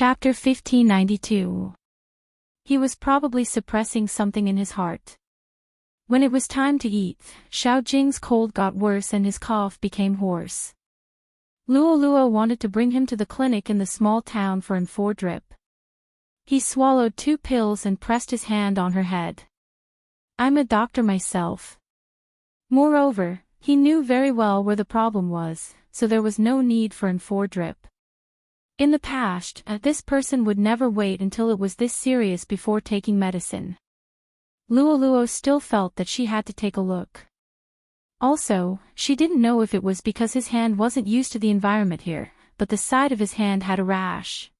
Chapter 1592. He was probably suppressing something in his heart. When it was time to eat, Xiao Jing's cold got worse and his cough became hoarse. Luo wanted to bring him to the clinic in the small town for an 4 drip. He swallowed 2 pills and pressed his hand on her head. "I'm a doctor myself." Moreover, he knew very well where the problem was, so there was no need for an 4 drip. In the past, this person would never wait until it was this serious before taking medicine. Luo still felt that she had to take a look. Also, she didn't know if it was because his hand wasn't used to the environment here, but the side of his hand had a rash.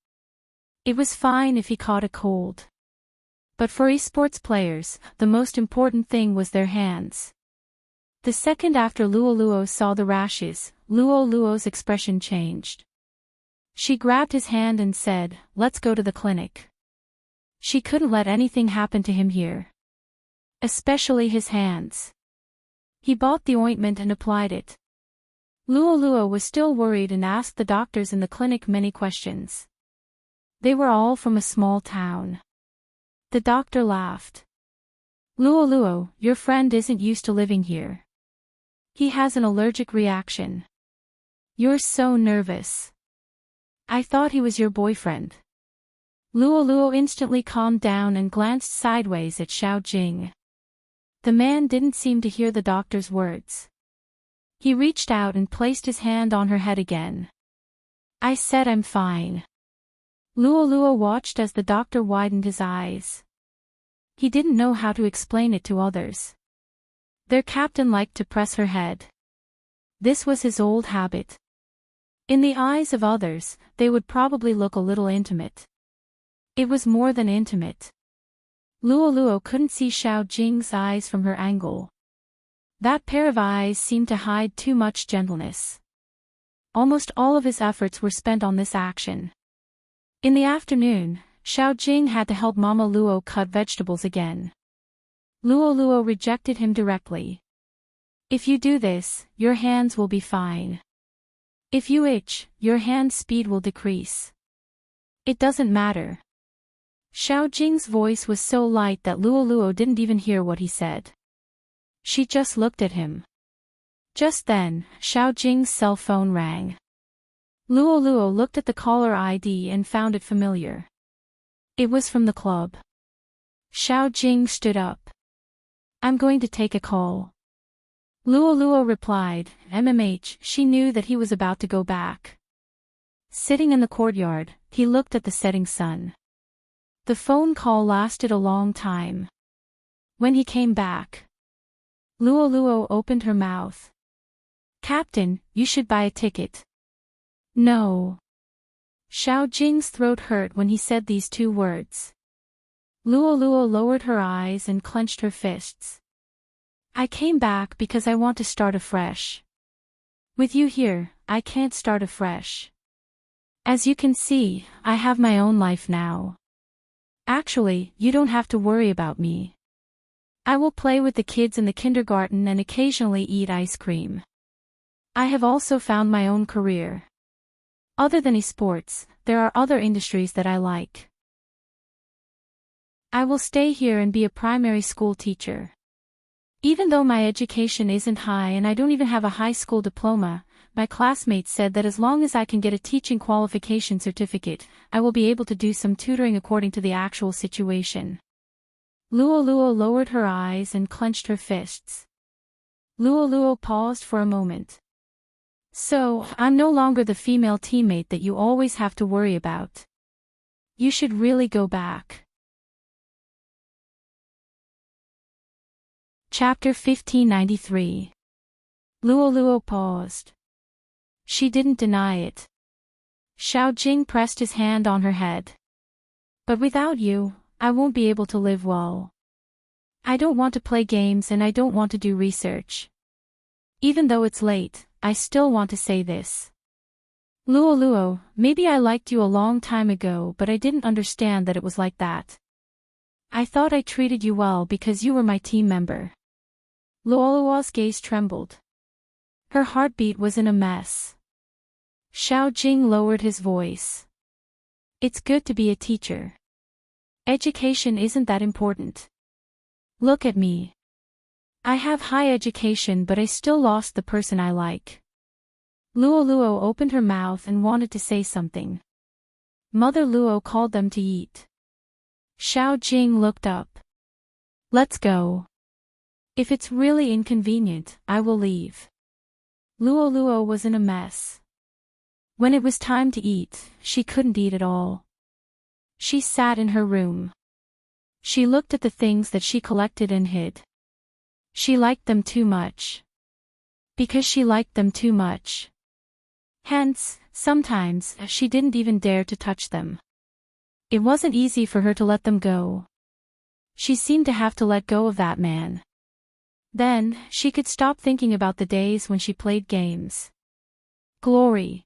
It was fine if he caught a cold. But for esports players, the most important thing was their hands. The second after Luo saw the rashes, Luo's expression changed. She grabbed his hand and said, "Let's go to the clinic." She couldn't let anything happen to him here. Especially his hands. He bought the ointment and applied it. Luo was still worried and asked the doctors in the clinic many questions. They were all from a small town. The doctor laughed. "Luo, your friend isn't used to living here. He has an allergic reaction. You're so nervous. I thought he was your boyfriend." Luo instantly calmed down and glanced sideways at Xiao Jing. The man didn't seem to hear the doctor's words. He reached out and placed his hand on her head again. "I said I'm fine." Luo watched as the doctor widened his eyes. He didn't know how to explain it to others. Their captain liked to press her head. This was his old habit. In the eyes of others, they would probably look a little intimate. It was more than intimate. Luo couldn't see Xiao Jing's eyes from her angle. That pair of eyes seemed to hide too much gentleness. Almost all of his efforts were spent on this action. In the afternoon, Xiao Jing had to help Mama Luo cut vegetables again. Luo rejected him directly. "If you do this, your hands will be fine. If you itch, your hand speed will decrease. It doesn't matter." Xiao Jing's voice was so light that Luo didn't even hear what he said. She just looked at him. Just then, Xiao Jing's cell phone rang. Luo looked at the caller ID and found it familiar. It was from the club. Xiao Jing stood up. "I'm going to take a call." Luo replied, she knew that he was about to go back. Sitting in the courtyard, he looked at the setting sun. The phone call lasted a long time. When he came back, Luo opened her mouth. "Captain, you should buy a ticket." "No." Xiao Jing's throat hurt when he said these 2 words. Luo lowered her eyes and clenched her fists. "I came back because I want to start afresh. With you here, I can't start afresh. As you can see, I have my own life now. Actually, you don't have to worry about me. I will play with the kids in the kindergarten and occasionally eat ice cream. I have also found my own career. Other than esports, there are other industries that I like. I will stay here and be a primary school teacher. Even though my education isn't high and I don't even have a high school diploma, my classmates said that as long as I can get a teaching qualification certificate, I will be able to do some tutoring according to the actual situation." Luo lowered her eyes and clenched her fists. Luo paused for a moment. "So, I'm no longer the female teammate that you always have to worry about. You should really go back." Chapter 1593. Luo paused. She didn't deny it. Xiao Jing pressed his hand on her head. "But without you, I won't be able to live well. I don't want to play games and I don't want to do research. Even though it's late, I still want to say this. Luo, maybe I liked you a long time ago but I didn't understand that it was like that. I thought I treated you well because you were my team member." Luo's gaze trembled. Her heartbeat was in a mess. Xiao Jing lowered his voice. It's good to be a teacher. Education isn't that important. Look at me. I have high education, but I still lost the person I like. Luo opened her mouth and wanted to say something. Mother Luo called them to eat. Xiao Jing looked up. Let's go. If it's really inconvenient, I will leave. Luo was in a mess. When it was time to eat, she couldn't eat at all. She sat in her room. She looked at the things that she collected and hid. She liked them too much. Because she liked them too much. Hence, sometimes, she didn't even dare to touch them. It wasn't easy for her to let them go. She seemed to have to let go of that man. Then, she could stop thinking about the days when she played games. Glory.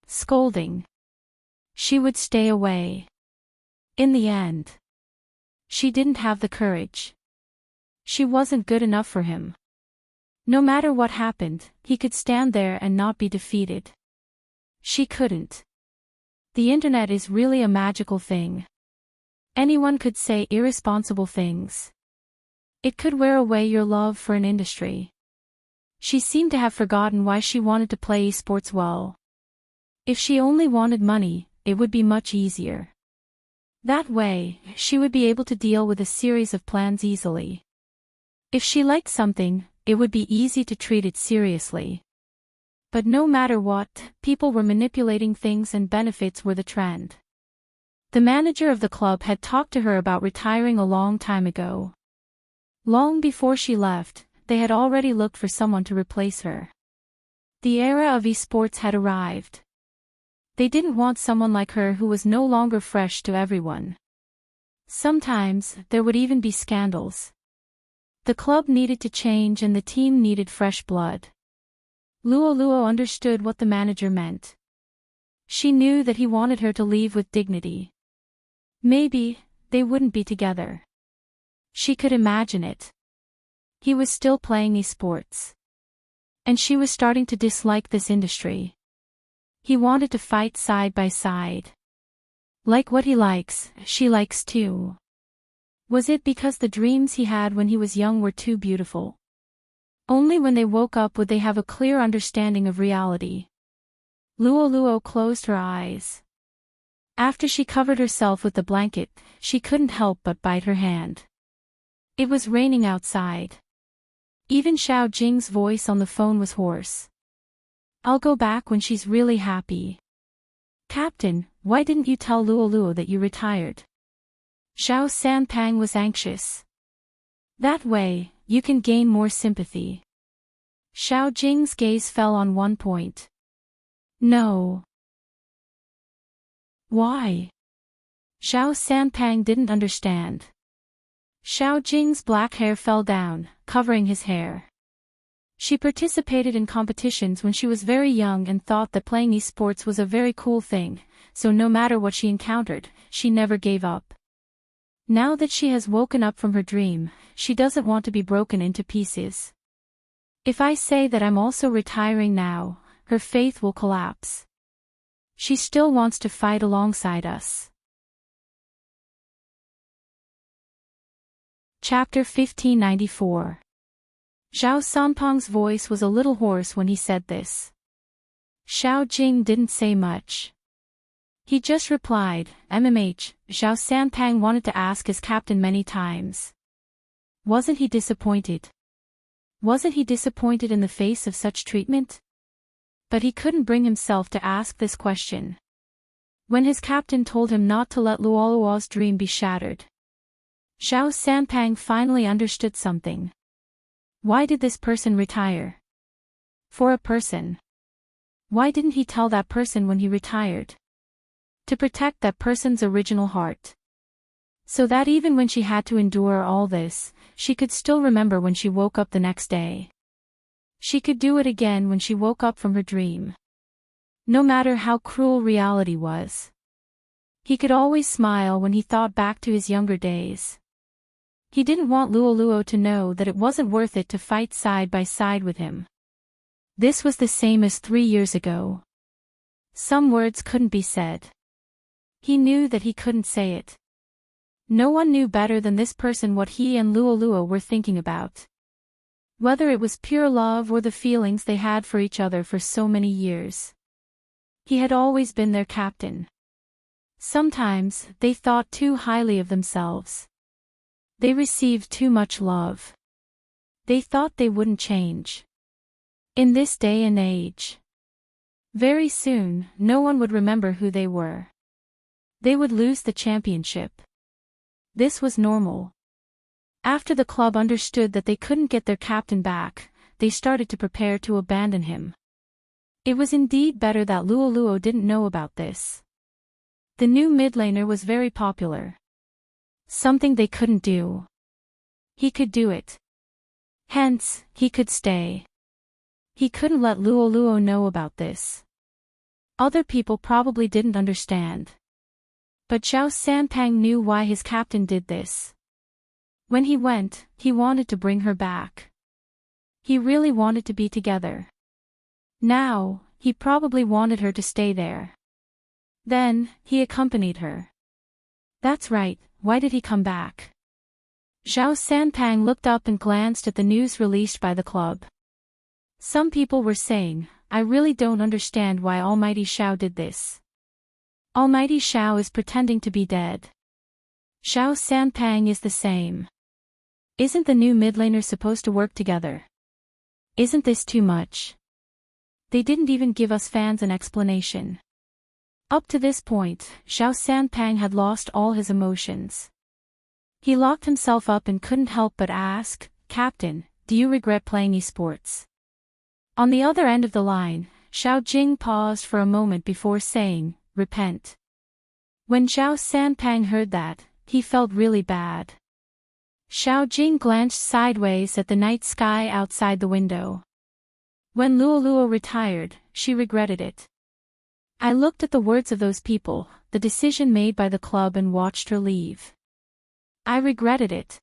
Scolding. She would stay away. In the end. She didn't have the courage. She wasn't good enough for him. No matter what happened, he could stand there and not be defeated. She couldn't. The internet is really a magical thing. Anyone could say irresponsible things. It could wear away your love for an industry. She seemed to have forgotten why she wanted to play esports well. If she only wanted money, it would be much easier. That way, she would be able to deal with a series of plans easily. If she liked something, it would be easy to treat it seriously. But no matter what, people were manipulating things and benefits were the trend. The manager of the club had talked to her about retiring a long time ago. Long before she left, they had already looked for someone to replace her. The era of esports had arrived. They didn't want someone like her who was no longer fresh to everyone. Sometimes, there would even be scandals. The club needed to change and the team needed fresh blood. Luo understood what the manager meant. She knew that he wanted her to leave with dignity. Maybe, they wouldn't be together. She could imagine it. He was still playing esports. And she was starting to dislike this industry. He wanted to fight side by side. Like what he likes, she likes too. Was it because the dreams he had when he was young were too beautiful? Only when they woke up would they have a clear understanding of reality. Luo closed her eyes. After she covered herself with the blanket, she couldn't help but bite her hand. It was raining outside. Even Xiao Jing's voice on the phone was hoarse. I'll go back when she's really happy. Captain, why didn't you tell Luo that you retired? Xiao Sanpang was anxious. That way, you can gain more sympathy. Xiao Jing's gaze fell on one point. No. Why? Xiao Sanpang didn't understand. Xiao Jing's black hair fell down, covering his hair. She participated in competitions when she was very young and thought that playing esports was a very cool thing, so no matter what she encountered, she never gave up. Now that she has woken up from her dream, she doesn't want to be broken into pieces. If I say that I'm also retiring now, her faith will collapse. She still wants to fight alongside us. Chapter 1594. Xiao Sanpang's voice was a little hoarse when he said this. Xiao Jing didn't say much. He just replied, MMH, Xiao Sanpang wanted to ask his captain many times. Wasn't he disappointed? Wasn't he disappointed in the face of such treatment? But he couldn't bring himself to ask this question. When his captain told him not to let Luo's dream be shattered. Xiao Sanpang finally understood something. Why did this person retire? For a person. Why didn't he tell that person when he retired? To protect that person's original heart. So that even when she had to endure all this, she could still remember when she woke up the next day. She could do it again when she woke up from her dream. No matter how cruel reality was. He could always smile when he thought back to his younger days. He didn't want Luo to know that it wasn't worth it to fight side by side with him. This was the same as 3 years ago. Some words couldn't be said. He knew that he couldn't say it. No one knew better than this person what he and Luo were thinking about. Whether it was pure love or the feelings they had for each other for so many years. He had always been their captain. Sometimes, they thought too highly of themselves. They received too much love. They thought they wouldn't change. In this day and age. Very soon, no one would remember who they were. They would lose the championship. This was normal. After the club understood that they couldn't get their captain back, they started to prepare to abandon him. It was indeed better that Luo didn't know about this. The new midlaner was very popular. Something they couldn't do. He could do it. Hence, he could stay. He couldn't let Luo know about this. Other people probably didn't understand. But Zhao Sanpang knew why his captain did this. When he went, he wanted to bring her back. He really wanted to be together. Now, he probably wanted her to stay there. Then, he accompanied her. That's right, why did he come back? Zhao Sanpang looked up and glanced at the news released by the club. Some people were saying, I really don't understand why Almighty Xiao did this. Almighty Xiao is pretending to be dead. Zhao Sanpang is the same. Isn't the new midlaner supposed to work together? Isn't this too much? They didn't even give us fans an explanation. Up to this point, Zhao Sanpang had lost all his emotions. He locked himself up and couldn't help but ask, Captain, do you regret playing esports? On the other end of the line, Xiao Jing paused for a moment before saying, repent. When Zhao Sanpang heard that, he felt really bad. Xiao Jing glanced sideways at the night sky outside the window. When Luo retired, she regretted it. I looked at the words of those people, the decision made by the club, and watched her leave. I regretted it.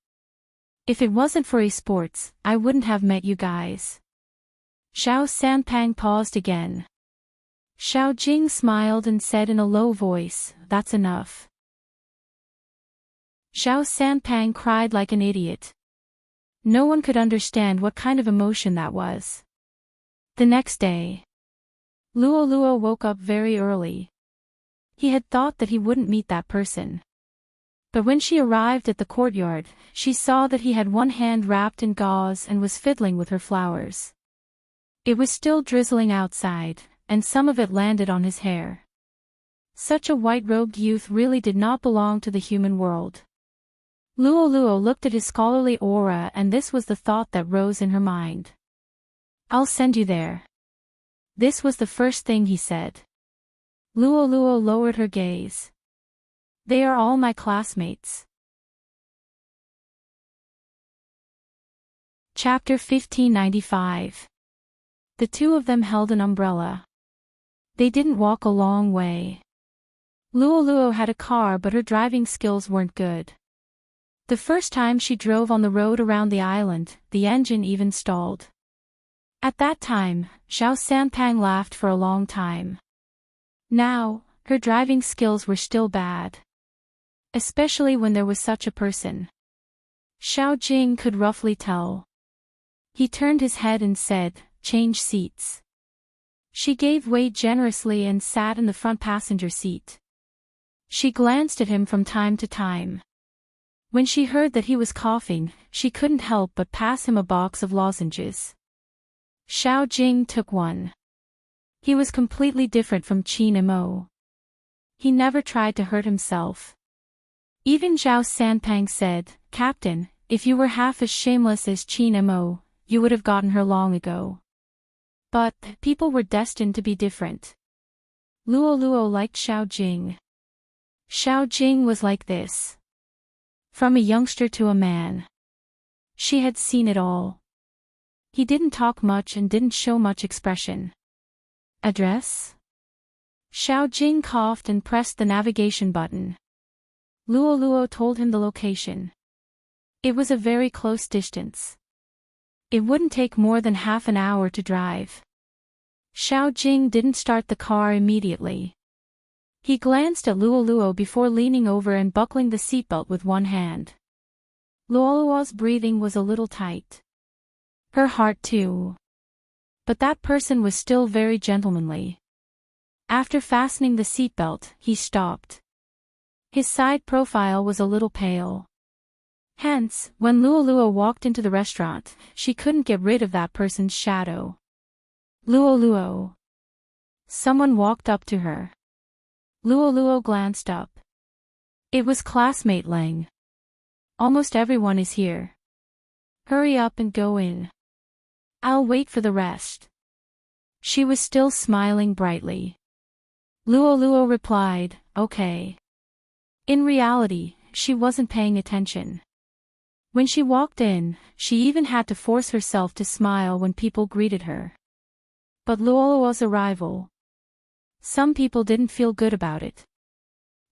If it wasn't for esports, I wouldn't have met you guys. Zhao Sanpang paused again. Xiao Jing smiled and said in a low voice, that's enough. Zhao Sanpang cried like an idiot. No one could understand what kind of emotion that was. The next day, Luo woke up very early. He had thought that he wouldn't meet that person. But when she arrived at the courtyard, she saw that he had one hand wrapped in gauze and was fiddling with her flowers. It was still drizzling outside, and some of it landed on his hair. Such a white-robed youth really did not belong to the human world. Luo looked at his scholarly aura, and this was the thought that rose in her mind. I'll send you there. This was the first thing he said. Luo lowered her gaze. They are all my classmates. Chapter 1595. The two of them held an umbrella. They didn't walk a long way. Luo had a car, but her driving skills weren't good. The first time she drove on the road around the island, the engine even stalled. At that time, Zhao Sanpang laughed for a long time. Now, her driving skills were still bad. Especially when there was such a person. Xiao Jing could roughly tell. He turned his head and said, change seats. She gave way generously and sat in the front passenger seat. She glanced at him from time to time. When she heard that he was coughing, she couldn't help but pass him a box of lozenges. Xiao Jing took one. He was completely different from Qin Mo. He never tried to hurt himself. Even Zhao Sanpang said, Captain, if you were half as shameless as Qin Mo, you would have gotten her long ago. But, people were destined to be different. Luo liked Xiao Jing. Xiao Jing was like this. From a youngster to a man. She had seen it all. He didn't talk much and didn't show much expression. Address? Xiao Jing coughed and pressed the navigation button. Luo told him the location. It was a very close distance. It wouldn't take more than half an hour to drive. Xiao Jing didn't start the car immediately. He glanced at Luoluo before leaning over and buckling the seatbelt with one hand. Luoluo's breathing was a little tight. Her heart too. But that person was still very gentlemanly. After fastening the seatbelt, he stopped. His side profile was a little pale. Hence, when Luoluo walked into the restaurant, she couldn't get rid of that person's shadow. Luoluo. Someone walked up to her. Luoluo glanced up. It was classmate Lang. Almost everyone is here. Hurry up and go in. I'll wait for the rest. She was still smiling brightly. Luoluo replied, okay. In reality, she wasn't paying attention. When she walked in, she even had to force herself to smile when people greeted her. But Luoluo's arrival. Some people didn't feel good about it.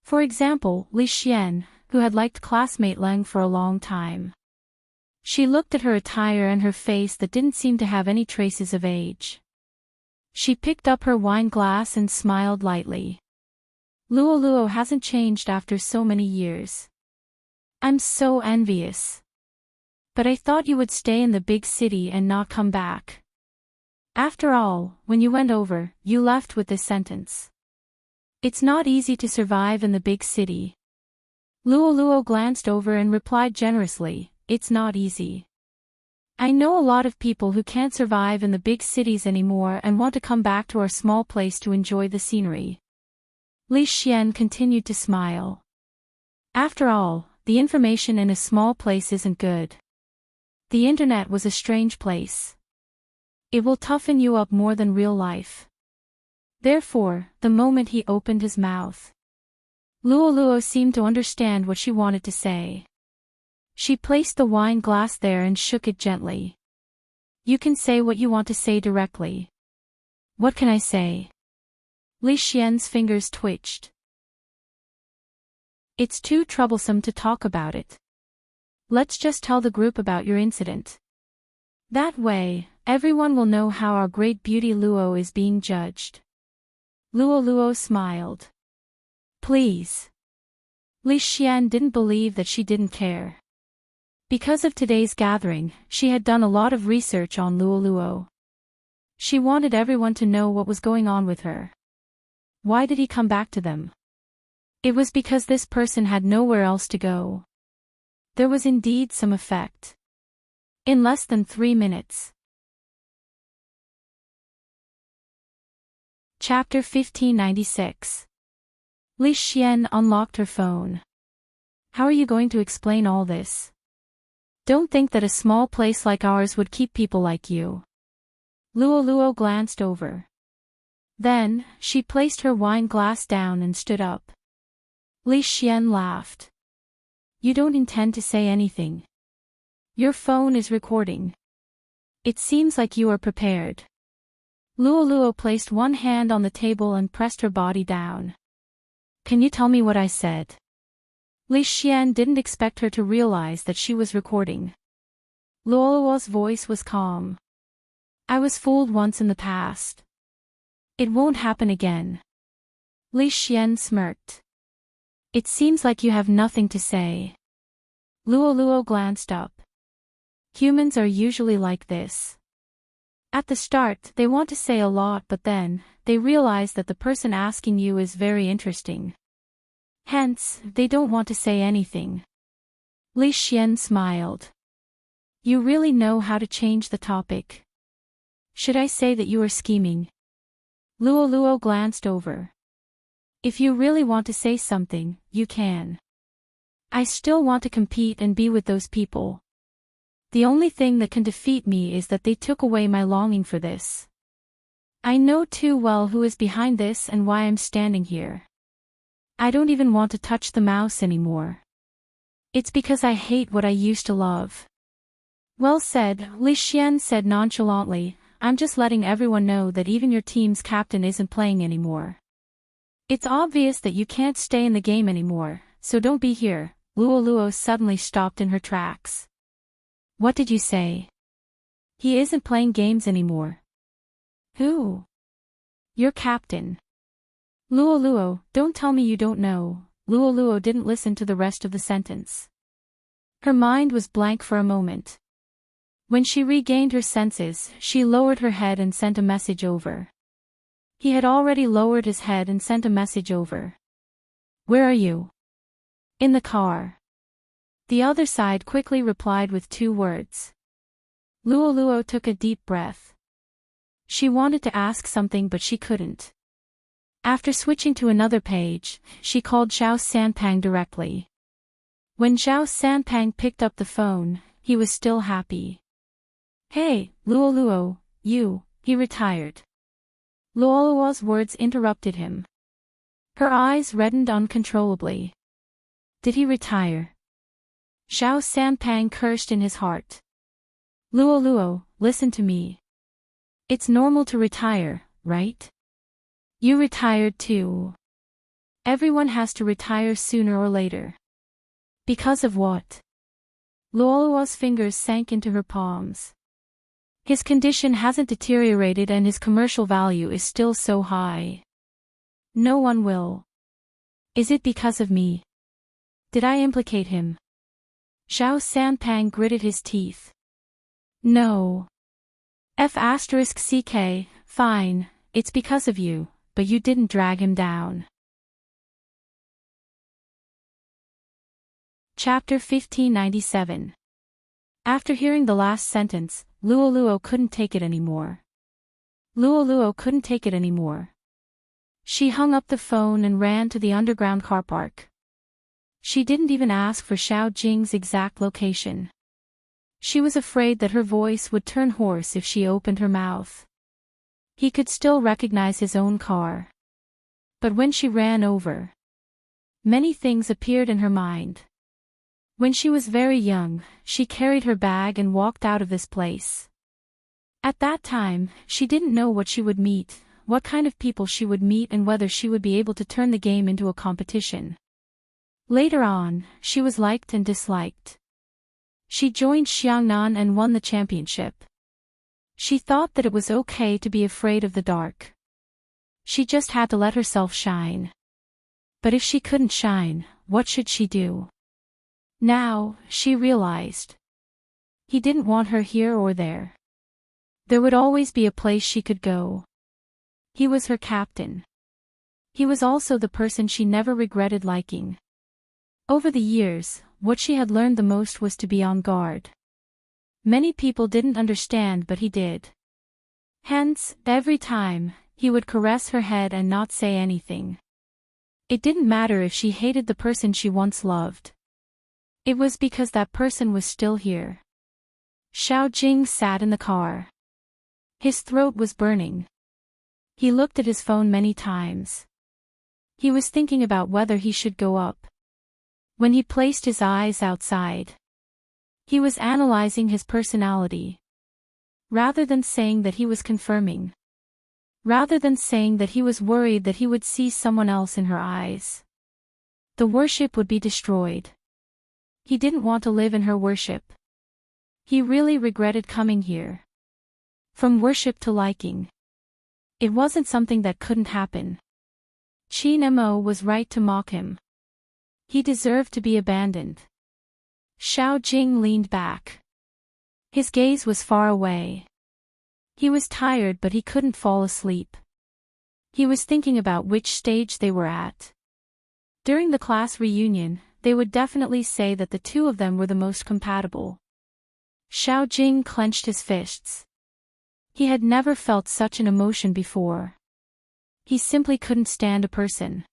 For example, Li Xian, who had liked classmate Lang for a long time. She looked at her attire and her face that didn't seem to have any traces of age. She picked up her wine glass and smiled lightly. Luoluo hasn't changed after so many years. I'm so envious. But I thought you would stay in the big city and not come back. After all, when you went over, you left with this sentence. It's not easy to survive in the big city. Luoluo glanced over and replied generously, it's not easy. I know a lot of people who can't survive in the big cities anymore and want to come back to our small place to enjoy the scenery. Li Xian continued to smile. After all, the information in a small place isn't good. The internet was a strange place. It will toughen you up more than real life. Therefore, the moment he opened his mouth, Luoluo seemed to understand what she wanted to say. She placed the wine glass there and shook it gently. You can say what you want to say directly. What can I say? Li Xian's fingers twitched. It's too troublesome to talk about it. Let's just tell the group about your incident. That way, everyone will know how our great beauty Luo is being judged. Luoluo smiled. Please. Li Xian didn't believe that she didn't care. Because of today's gathering, she had done a lot of research on Luoluo. She wanted everyone to know what was going on with her. Why did he come back to them? It was because this person had nowhere else to go. There was indeed some effect. In less than 3 minutes. Chapter 1596. Li Xian unlocked her phone. How are you going to explain all this? Don't think that a small place like ours would keep people like you. Luoluo glanced over. Then, she placed her wine glass down and stood up. Li Xian laughed. You don't intend to say anything. Your phone is recording. It seems like you are prepared. Luoluo placed one hand on the table and pressed her body down. Can you tell me what I said? Li Xian didn't expect her to realize that she was recording. Luoluo's voice was calm. I was fooled once in the past. It won't happen again. Li Xian smirked. It seems like you have nothing to say. Luoluo glanced up. Humans are usually like this. At the start, they want to say a lot, but then, they realize that the person asking you is very interesting. Hence, they don't want to say anything. Li Xian smiled. You really know how to change the topic. Should I say that you are scheming? Luoluo glanced over. If you really want to say something, you can. I still want to compete and be with those people. The only thing that can defeat me is that they took away my longing for this. I know too well who is behind this and why I'm standing here. I don't even want to touch the mouse anymore. It's because I hate what I used to love. Well said, Li Xian said nonchalantly. I'm just letting everyone know that even your team's captain isn't playing anymore. It's obvious that you can't stay in the game anymore, so don't be here. Luoluo suddenly stopped in her tracks. What did you say? He isn't playing games anymore. Who? Your captain. Luo Luo, don't tell me you don't know. Luo Luo didn't listen to the rest of the sentence. Her mind was blank for a moment. When she regained her senses, she lowered her head and sent a message over. He had already lowered his head and sent a message over. Where are you? In the car. The other side quickly replied with 2 words. Luo Luo took a deep breath. She wanted to ask something but she couldn't. After switching to another page, she called Xiao Sanpang directly. When Xiao Sanpang picked up the phone, he was still happy. Hey, Luo Luo, he retired. Luo Luo's words interrupted him. Her eyes reddened uncontrollably. Did he retire? Xiao Sanpang cursed in his heart. Luo Luo, listen to me. It's normal to retire, right? You retired too. Everyone has to retire sooner or later. Because of what? Luo Luo's fingers sank into her palms. His condition hasn't deteriorated and his commercial value is still so high. No one will. Is it because of me? Did I implicate him? Xiao Sanpang gritted his teeth. No. F***ck, fine, it's because of you, but you didn't drag him down. Chapter 1597. After hearing the last sentence, Luo Luo couldn't take it anymore. Luo Luo couldn't take it anymore. She hung up the phone and ran to the underground car park. She didn't even ask for Xiao Jing's exact location. She was afraid that her voice would turn hoarse if she opened her mouth. He could still recognize his own car. But when she ran over, many things appeared in her mind. When she was very young, she carried her bag and walked out of this place. At that time, she didn't know what she would meet, what kind of people she would meet and whether she would be able to turn the game into a competition. Later on, she was liked and disliked. She joined Xiangnan and won the championship. She thought that it was okay to be afraid of the dark. She just had to let herself shine. But if she couldn't shine, what should she do? Now, she realized. He didn't want her here or there. There would always be a place she could go. He was her captain. He was also the person she never regretted liking. Over the years, what she had learned the most was to be on guard. Many people didn't understand but he did. Hence, every time, he would caress her head and not say anything. It didn't matter if she hated the person she once loved. It was because that person was still here. Xiao Jing sat in the car. His throat was burning. He looked at his phone many times. He was thinking about whether he should go up. When he placed his eyes outside, he was analyzing his personality. Rather than saying that he was confirming. Rather than saying that he was worried that he would see someone else in her eyes. The worship would be destroyed. He didn't want to live in her worship. He really regretted coming here. From worship to liking. It wasn't something that couldn't happen. Qin Mo was right to mock him. He deserved to be abandoned. Xiao Jing leaned back. His gaze was far away. He was tired but he couldn't fall asleep. He was thinking about which stage they were at. During the class reunion, they would definitely say that the two of them were the most compatible. Xiao Jing clenched his fists. He had never felt such an emotion before. He simply couldn't stand a person.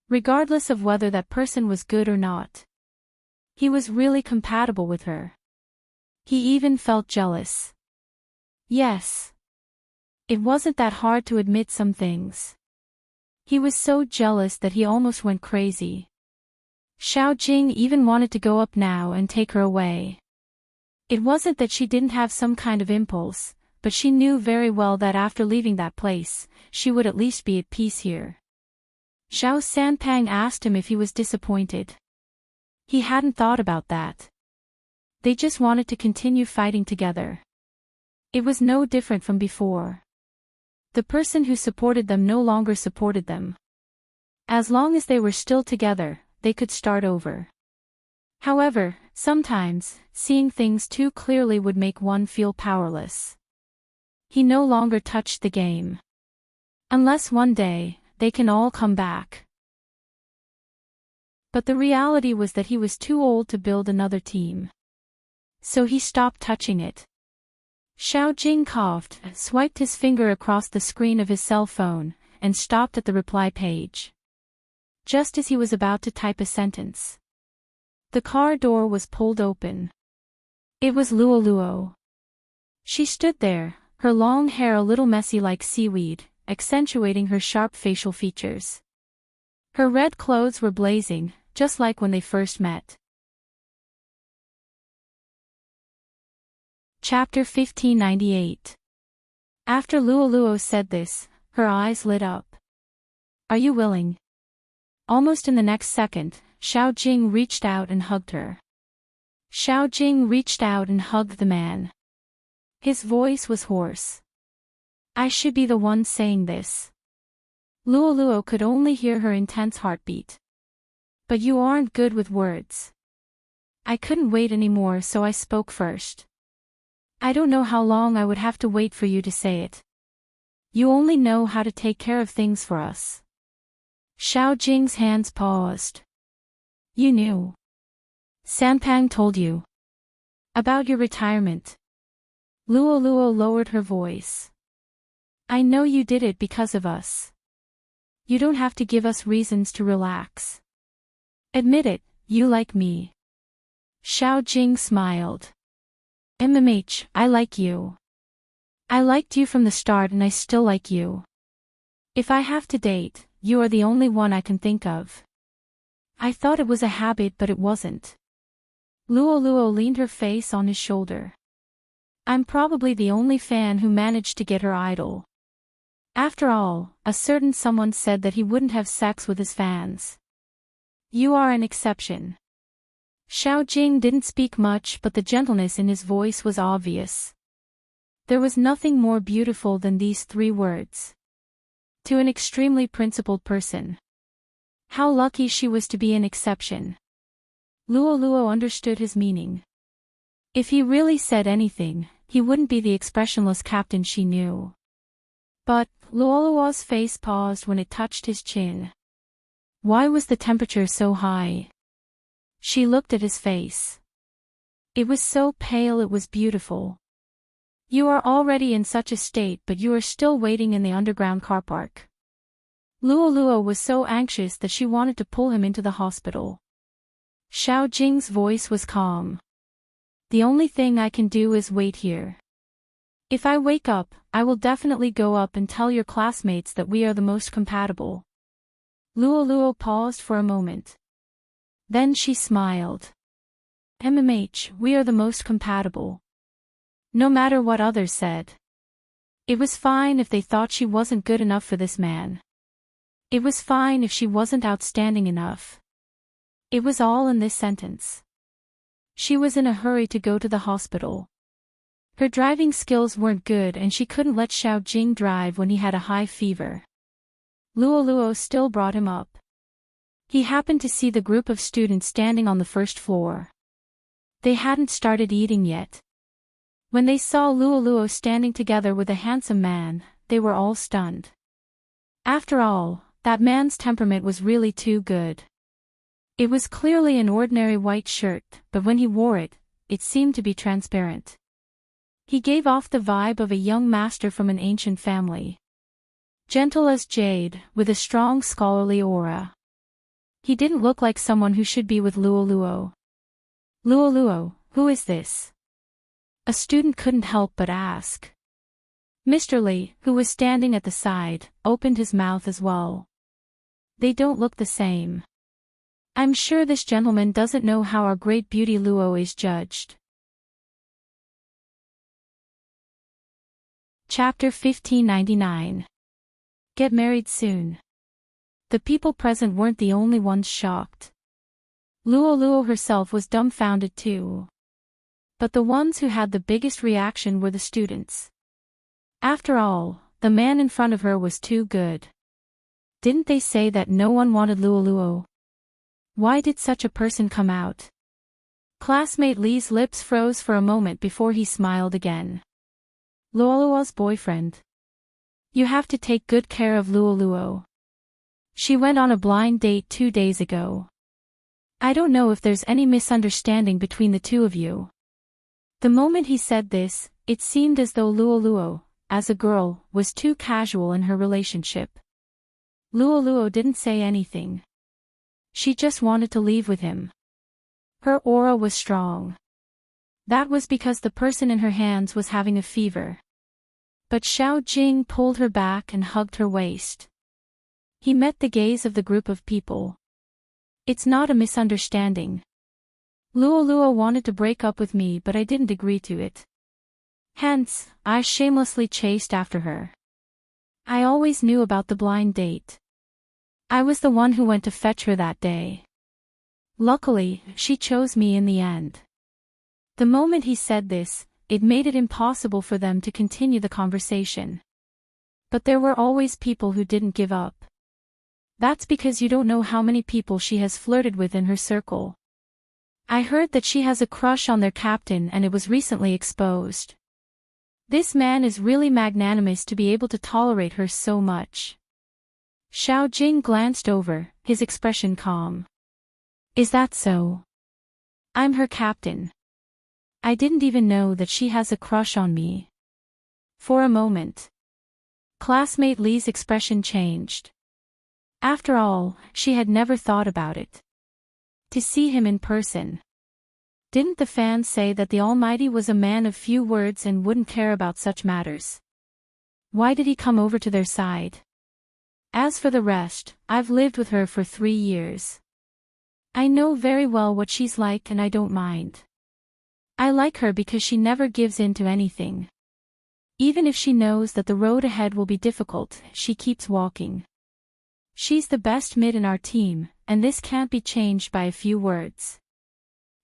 Regardless of whether that person was good or not. He was really compatible with her. He even felt jealous. Yes. It wasn't that hard to admit some things. He was so jealous that he almost went crazy. Xiao Jing even wanted to go up now and take her away. It wasn't that she didn't have some kind of impulse, but she knew very well that after leaving that place, she would at least be at peace here. Xiao Sanpang asked him if he was disappointed. He hadn't thought about that. They just wanted to continue fighting together. It was no different from before. The person who supported them no longer supported them. As long as they were still together, they could start over. However, sometimes, seeing things too clearly would make one feel powerless. He no longer touched the game. Unless one day, they can all come back. But the reality was that he was too old to build another team. So he stopped touching it. Xiao Jing coughed, swiped his finger across the screen of his cell phone, and stopped at the reply page. Just as he was about to type a sentence, the car door was pulled open. It was Luo Luo. She stood there, her long hair a little messy like seaweed, accentuating her sharp facial features. Her red clothes were blazing, just like when they first met. Chapter 1598. After Luo Luo said this, her eyes lit up. Are you willing? Almost in the next second, Xiao Jing reached out and hugged her. Xiao Jing reached out and hugged the man. His voice was hoarse. I should be the one saying this. Luo Luo could only hear her intense heartbeat. But you aren't good with words. I couldn't wait anymore, so I spoke first. I don't know how long I would have to wait for you to say it. You only know how to take care of things for us. Xiao Jing's hands paused. You knew. Sanpang told you. About your retirement. Luo Luo lowered her voice. I know you did it because of us. You don't have to give us reasons to relax. Admit it, you like me. Xiao Jing smiled. I like you. I liked you from the start and I still like you. If I have to date, you are the only one I can think of. I thought it was a habit but it wasn't. Luo Luo leaned her face on his shoulder. I'm probably the only fan who managed to get her idol. After all, a certain someone said that he wouldn't have sex with his fans. You are an exception. Xiao Jing didn't speak much, but the gentleness in his voice was obvious. There was nothing more beautiful than these 3 words. To an extremely principled person. How lucky she was to be an exception. Luo Luo understood his meaning. If he really said anything, he wouldn't be the expressionless captain she knew. But, Luo Luo's face paused when it touched his chin. Why was the temperature so high? She looked at his face. It was so pale, it was beautiful. You are already in such a state, but you are still waiting in the underground car park. Luo Luo was so anxious that she wanted to pull him into the hospital. Xiao Jing's voice was calm. The only thing I can do is wait here. If I wake up, I will definitely go up and tell your classmates that we are the most compatible. Luo Luo paused for a moment. Then she smiled. We are the most compatible. No matter what others said. It was fine if they thought she wasn't good enough for this man. It was fine if she wasn't outstanding enough. It was all in this sentence. She was in a hurry to go to the hospital. Her driving skills weren't good and she couldn't let Xiao Jing drive when he had a high fever. Luo Luo still brought him up. He happened to see the group of students standing on the first floor. They hadn't started eating yet. When they saw Luo Luo standing together with a handsome man, they were all stunned. After all, that man's temperament was really too good. It was clearly an ordinary white shirt, but when he wore it, it seemed to be transparent. He gave off the vibe of a young master from an ancient family. Gentle as jade, with a strong scholarly aura. He didn't look like someone who should be with Luo Luo. Luo Luo, who is this? A student couldn't help but ask. Mr. Li, who was standing at the side, opened his mouth as well. They don't look the same. I'm sure this gentleman doesn't know how our great beauty Luo is judged. Chapter 1599. Get married soon. The people present weren't the only ones shocked. Luo Luo herself was dumbfounded too. But the ones who had the biggest reaction were the students. After all, the man in front of her was too good. Didn't they say that no one wanted Luoluo? Why did such a person come out? Classmate Lee's lips froze for a moment before he smiled again. Luoluo's boyfriend. You have to take good care of Luoluo. She went on a blind date 2 days ago. I don't know if there's any misunderstanding between the two of you. The moment he said this, it seemed as though Luoluo, as a girl, was too casual in her relationship. Luoluo didn't say anything. She just wanted to leave with him. Her aura was strong. That was because the person in her hands was having a fever. But Xiao Jing pulled her back and hugged her waist. He met the gaze of the group of people. It's not a misunderstanding. Luoluo wanted to break up with me, but I didn't agree to it. Hence, I shamelessly chased after her. I always knew about the blind date. I was the one who went to fetch her that day. Luckily, she chose me in the end. The moment he said this, it made it impossible for them to continue the conversation. But there were always people who didn't give up. That's because you don't know how many people she has flirted with in her circle. I heard that she has a crush on their captain and it was recently exposed. This man is really magnanimous to be able to tolerate her so much. Xiao Jing glanced over, his expression calm. Is that so? I'm her captain. I didn't even know that she has a crush on me. For a moment, classmate Lee's expression changed. After all, she had never thought about it. To see him in person. Didn't the fans say that the Almighty was a man of few words and wouldn't care about such matters? Why did he come over to their side? As for the rest, I've lived with her for 3 years. I know very well what she's like and I don't mind. I like her because she never gives in to anything. Even if she knows that the road ahead will be difficult, she keeps walking. She's the best mid in our team, and this can't be changed by a few words.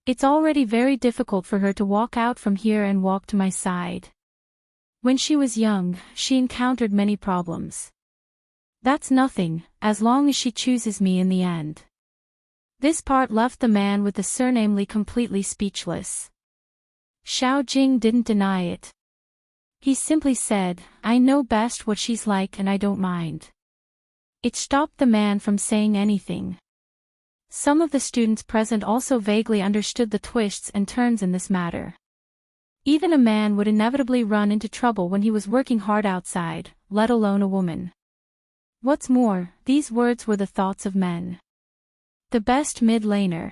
It's already very difficult for her to walk out from here and walk to my side. When she was young, she encountered many problems. That's nothing, as long as she chooses me in the end. This part left the man with the surname Li completely speechless. Xiao Jing didn't deny it. He simply said, I know best what she's like and I don't mind. It stopped the man from saying anything. Some of the students present also vaguely understood the twists and turns in this matter. Even a man would inevitably run into trouble when he was working hard outside, let alone a woman. What's more, these words were the thoughts of men. The best mid-laner.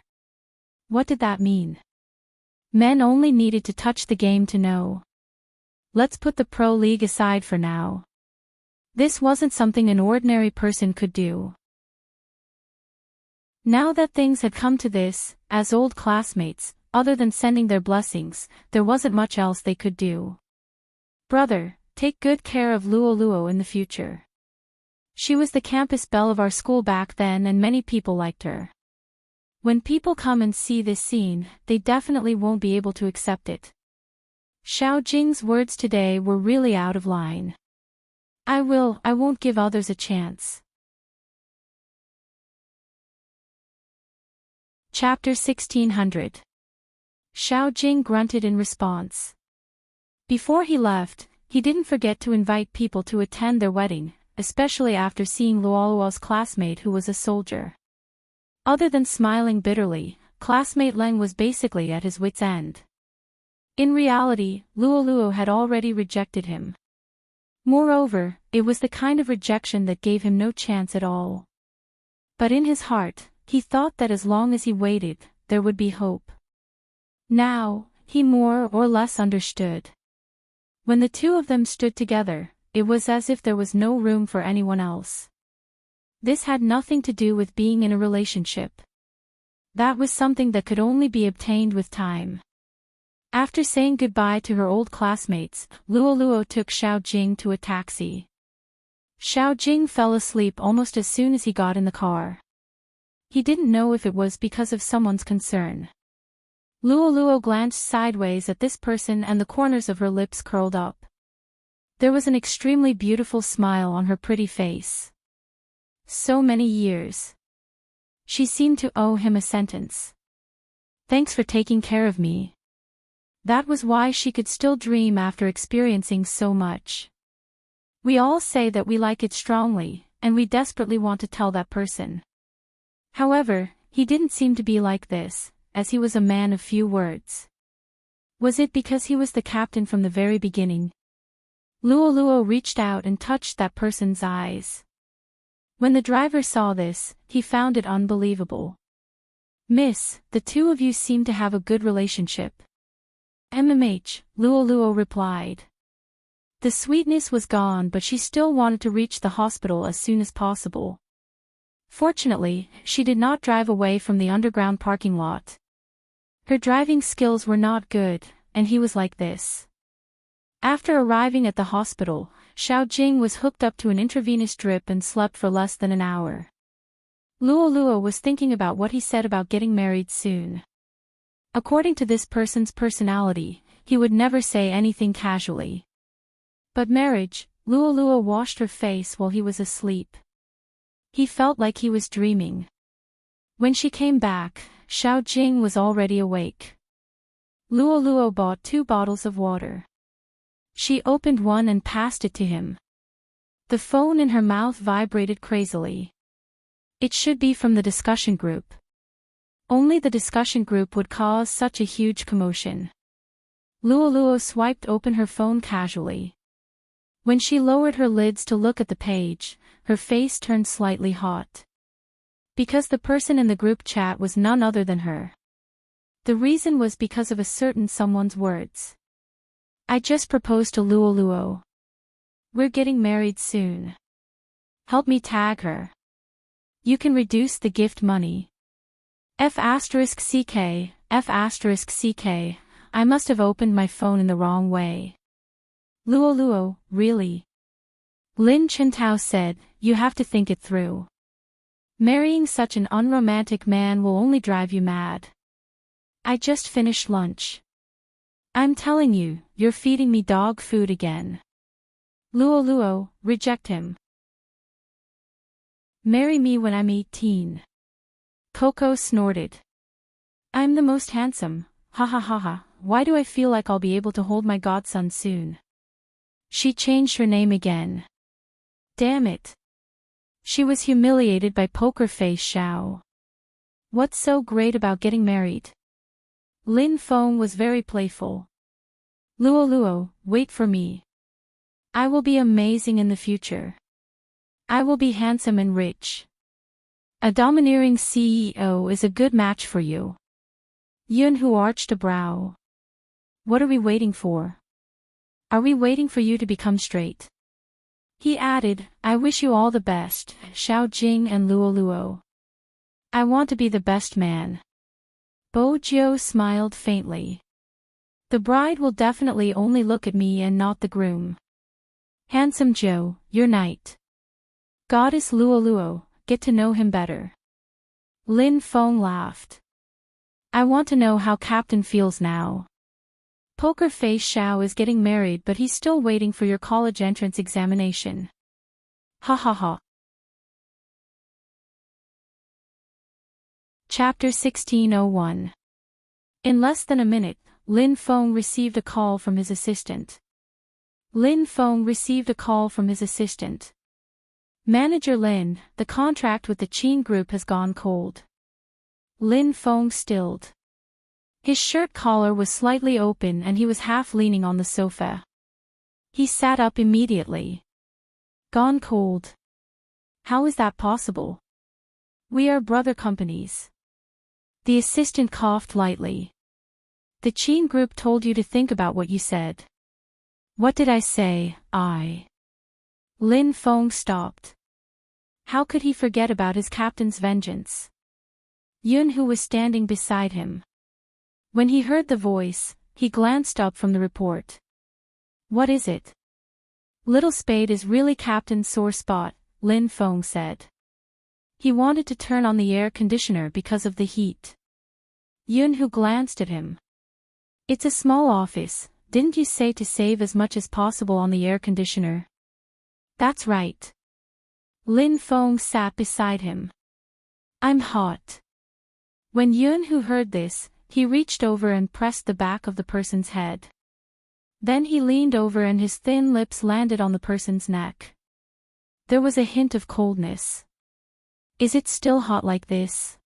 What did that mean? Men only needed to touch the game to know. Let's put the pro league aside for now. This wasn't something an ordinary person could do. Now that things had come to this, as old classmates, other than sending their blessings, there wasn't much else they could do. Brother, take good care of Luoluo in the future. She was the campus belle of our school back then and many people liked her. When people come and see this scene, they definitely won't be able to accept it. Xiao Jing's words today were really out of line. I won't give others a chance. Chapter 1600. Xiao Jing grunted in response. Before he left, he didn't forget to invite people to attend their wedding, especially after seeing Luoluo's classmate who was a soldier. Other than smiling bitterly, classmate Leng was basically at his wit's end. In reality, Luoluo had already rejected him. Moreover, it was the kind of rejection that gave him no chance at all. But in his heart, he thought that as long as he waited, there would be hope. Now, he more or less understood. When the two of them stood together, it was as if there was no room for anyone else. This had nothing to do with being in a relationship. That was something that could only be obtained with time. After saying goodbye to her old classmates, Luoluo took Xiao Jing to a taxi. Xiao Jing fell asleep almost as soon as he got in the car. He didn't know if it was because of someone's concern. Luoluo glanced sideways at this person and the corners of her lips curled up. There was an extremely beautiful smile on her pretty face. So many years. She seemed to owe him a sentence. Thanks for taking care of me. That was why she could still dream after experiencing so much. We all say that we like it strongly, and we desperately want to tell that person. However, he didn't seem to be like this, as he was a man of few words. Was it because he was the captain from the very beginning? Luoluo reached out and touched that person's eyes. When the driver saw this, he found it unbelievable. Miss, the two of you seem to have a good relationship. Luoluo replied. The sweetness was gone, but she still wanted to reach the hospital as soon as possible. Fortunately, she did not drive away from the underground parking lot. Her driving skills were not good, and he was like this. After arriving at the hospital, Xiao Jing was hooked up to an intravenous drip and slept for less than an hour. Luoluo was thinking about what he said about getting married soon. According to this person's personality, he would never say anything casually. But marriage, Luoluo washed her face while he was asleep. He felt like he was dreaming. When she came back, Xiao Jing was already awake. Luoluo bought 2 bottles of water. She opened one and passed it to him. The phone in her mouth vibrated crazily. It should be from the discussion group. Only the discussion group would cause such a huge commotion. Luoluo swiped open her phone casually. When she lowered her lids to look at the page, her face turned slightly hot. Because the person in the group chat was none other than her. The reason was because of a certain someone's words. I just proposed to Luoluo. We're getting married soon. Help me tag her. You can reduce the gift money. F***ck, F***ck, I must have opened my phone in the wrong way. Luoluo, really? Lin Chintao said, you have to think it through. Marrying such an unromantic man will only drive you mad. I just finished lunch. I'm telling you, you're feeding me dog food again. Luoluo, reject him. Marry me when I'm 18. Coco snorted. I'm the most handsome, ha ha ha ha, why do I feel like I'll be able to hold my godson soon? She changed her name again. Damn it. She was humiliated by Poker Face Xiao. What's so great about getting married? Lin Feng was very playful. Luoluo, wait for me. I will be amazing in the future. I will be handsome and rich. A domineering CEO is a good match for you. Yunhu arched a brow. What are we waiting for? Are we waiting for you to become straight? He added, I wish you all the best, Xiao Jing and Luoluo. I want to be the best man. Bo Jiu smiled faintly. The bride will definitely only look at me and not the groom. Handsome Joe, your knight. Goddess Luoluo, get to know him better. Lin Feng laughed. I want to know how Captain feels now. Poker Face Xiao is getting married, but he's still waiting for your college entrance examination. Ha ha ha. Chapter 1601. In less than a minute, Lin Feng received a call from his assistant. Manager Lin, the contract with the Qin Group has gone cold. Lin Feng stilled. His shirt collar was slightly open and he was half leaning on the sofa. He sat up immediately. Gone cold. How is that possible? We are brother companies. The assistant coughed lightly. The Qin Group told you to think about what you said. What did I say, Lin Feng stopped. How could he forget about his captain's vengeance? Yunhu was standing beside him. When he heard the voice, he glanced up from the report. What is it? Little Spade is really Captain's sore spot, Lin Feng said. He wanted to turn on the air conditioner because of the heat. Yunhu glanced at him. It's a small office, didn't you say to save as much as possible on the air conditioner? That's right. Lin Feng sat beside him. I'm hot. When Yunhu heard this, he reached over and pressed the back of the person's head. Then he leaned over and his thin lips landed on the person's neck. There was a hint of coldness. Is it still hot like this?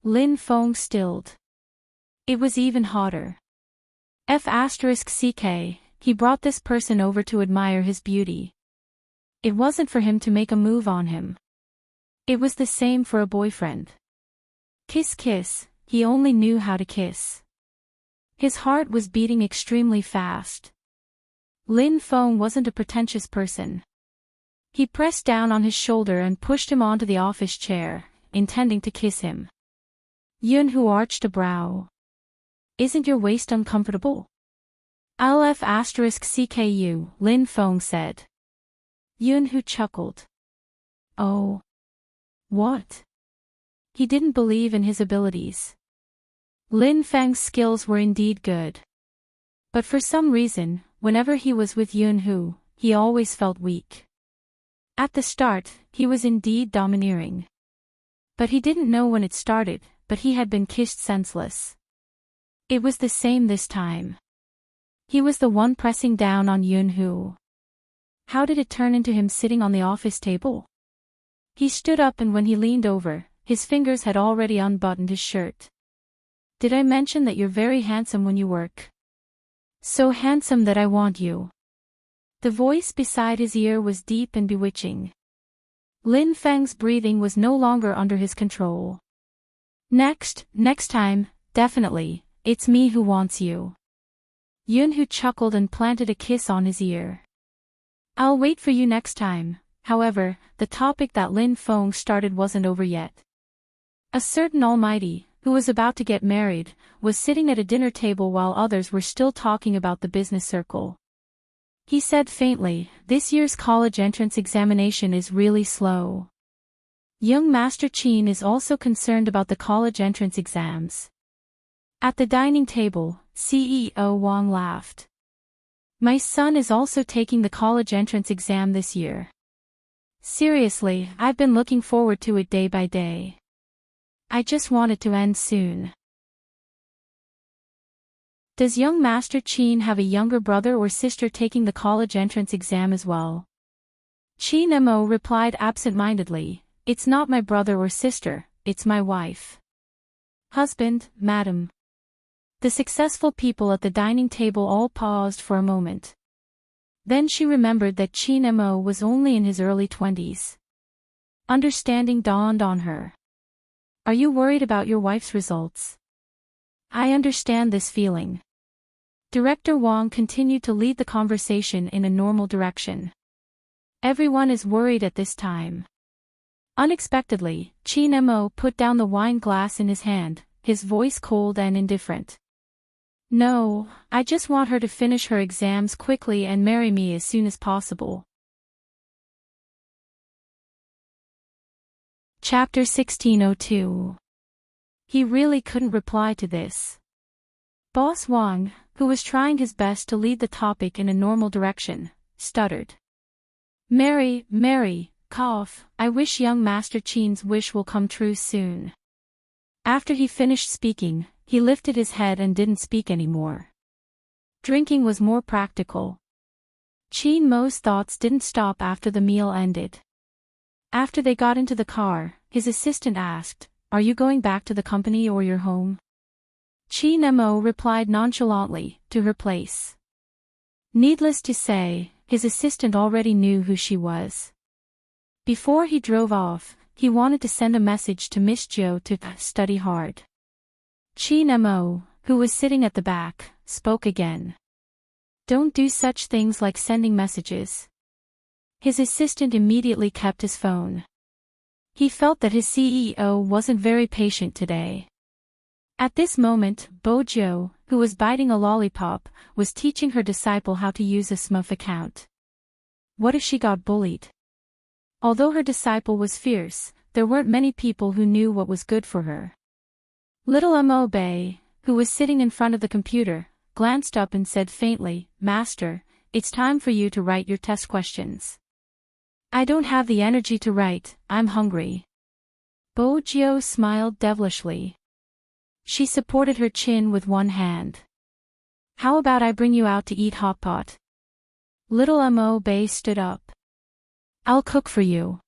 Lin Feng stilled. It was even hotter. F***ck, he brought this person over to admire his beauty. It wasn't for him to make a move on him. It was the same for a boyfriend. Kiss kiss, he only knew how to kiss. His heart was beating extremely fast. Lin Feng wasn't a pretentious person. He pressed down on his shoulder and pushed him onto the office chair, intending to kiss him. Yunhu arched a brow. Isn't your waist uncomfortable? I'll**cku, Lin Feng said. Yunhu chuckled. Oh. What? He didn't believe in his abilities. Lin Feng's skills were indeed good. But for some reason, whenever he was with Yunhu, he always felt weak. At the start, he was indeed domineering. But he didn't know when it started, but he had been kissed senseless. It was the same this time. He was the one pressing down on Yunhu. How did it turn into him sitting on the office table? He stood up and when he leaned over, his fingers had already unbuttoned his shirt. Did I mention that you're very handsome when you work? So handsome that I want you. The voice beside his ear was deep and bewitching. Lin Feng's breathing was no longer under his control. Next time, definitely, it's me who wants you. Yunhu chuckled and planted a kiss on his ear. I'll wait for you next time. However, the topic that Lin Feng started wasn't over yet. A certain almighty, who was about to get married, was sitting at a dinner table while others were still talking about the business circle. He said faintly, this year's college entrance examination is really slow. Young Master Qin is also concerned about the college entrance exams. At the dining table, CEO Wang laughed. My son is also taking the college entrance exam this year. Seriously, I've been looking forward to it day by day. I just want it to end soon. Does young Master Qin have a younger brother or sister taking the college entrance exam as well? Qin Mo replied absent-mindedly, it's not my brother or sister, it's my wife. Husband, madam. The successful people at the dining table all paused for a moment. Then she remembered that Qin Mo was only in his early 20s. Understanding dawned on her. Are you worried about your wife's results? I understand this feeling. Director Wang continued to lead the conversation in a normal direction. Everyone is worried at this time. Unexpectedly, Qin Mo put down the wine glass in his hand, his voice cold and indifferent. No, I just want her to finish her exams quickly and marry me as soon as possible. Chapter 1602. He really couldn't reply to this. Boss Wang, who was trying his best to lead the topic in a normal direction, stuttered. Mary, cough, I wish young Master Qin's wish will come true soon. After he finished speaking, he lifted his head and didn't speak anymore. Drinking was more practical. Qin Mo's thoughts didn't stop after the meal ended. After they got into the car, his assistant asked, Are you going back to the company or your home? Qin Mo replied nonchalantly, to her place. Needless to say, his assistant already knew who she was. Before he drove off, he wanted to send a message to Miss Zhou to study hard. Qin Mo, who was sitting at the back, spoke again. Don't do such things like sending messages. His assistant immediately kept his phone. He felt that his CEO wasn't very patient today. At this moment, Bojo, who was biting a lollipop, was teaching her disciple how to use a SMUF account. What if she got bullied? Although her disciple was fierce, there weren't many people who knew what was good for her. Little Mo Bei, who was sitting in front of the computer, glanced up and said faintly, Master, it's time for you to write your test questions. I don't have the energy to write, I'm hungry. Bojo smiled devilishly. She supported her chin with one hand. How about I bring you out to eat hot pot? Little Mo Bay stood up. I'll cook for you.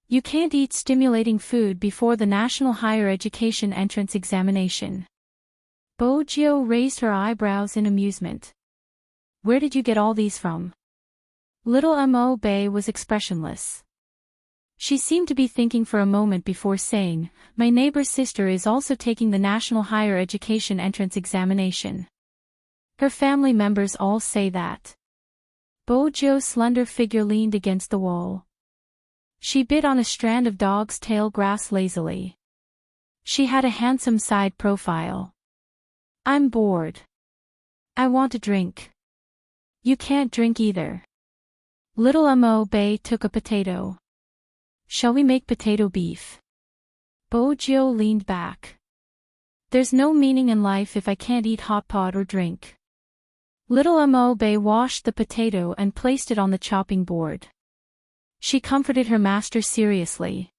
You can't eat stimulating food before the National Higher Education Entrance Examination. Bojo raised her eyebrows in amusement. Where did you get all these from? Little Mo Bay was expressionless. She seemed to be thinking for a moment before saying, my neighbor's sister is also taking the National Higher Education Entrance Examination. Her family members all say that. Bojo's slender figure leaned against the wall. She bit on a strand of dog's tail grass lazily. She had a handsome side profile. I'm bored. I want a drink. You can't drink either. Little Mo Bay took a potato. Shall we make potato beef? Bojo leaned back. There's no meaning in life if I can't eat hot pot or drink. Little Mo Bay washed the potato and placed it on the chopping board. She comforted her master seriously.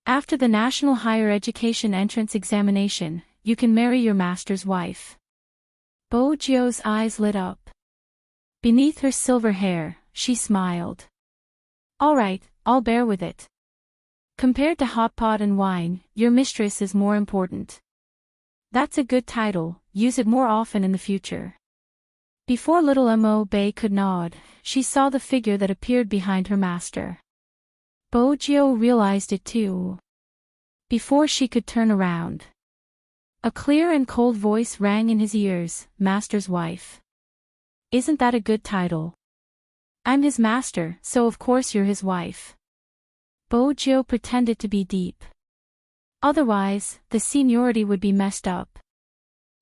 After the National Higher Education Entrance Examination, you can marry your master's wife. Bojo's eyes lit up. Beneath her silver hair, she smiled. All right, I'll bear with it. Compared to hot pot and wine, your mistress is more important. That's a good title, use it more often in the future. Before Little Mo Bay could nod, she saw the figure that appeared behind her master. Bojo realized it too. Before she could turn around, a clear and cold voice rang in his ears, Master's wife. Isn't that a good title? I'm his master, so of course you're his wife. Bojo pretended to be deep. Otherwise, the seniority would be messed up.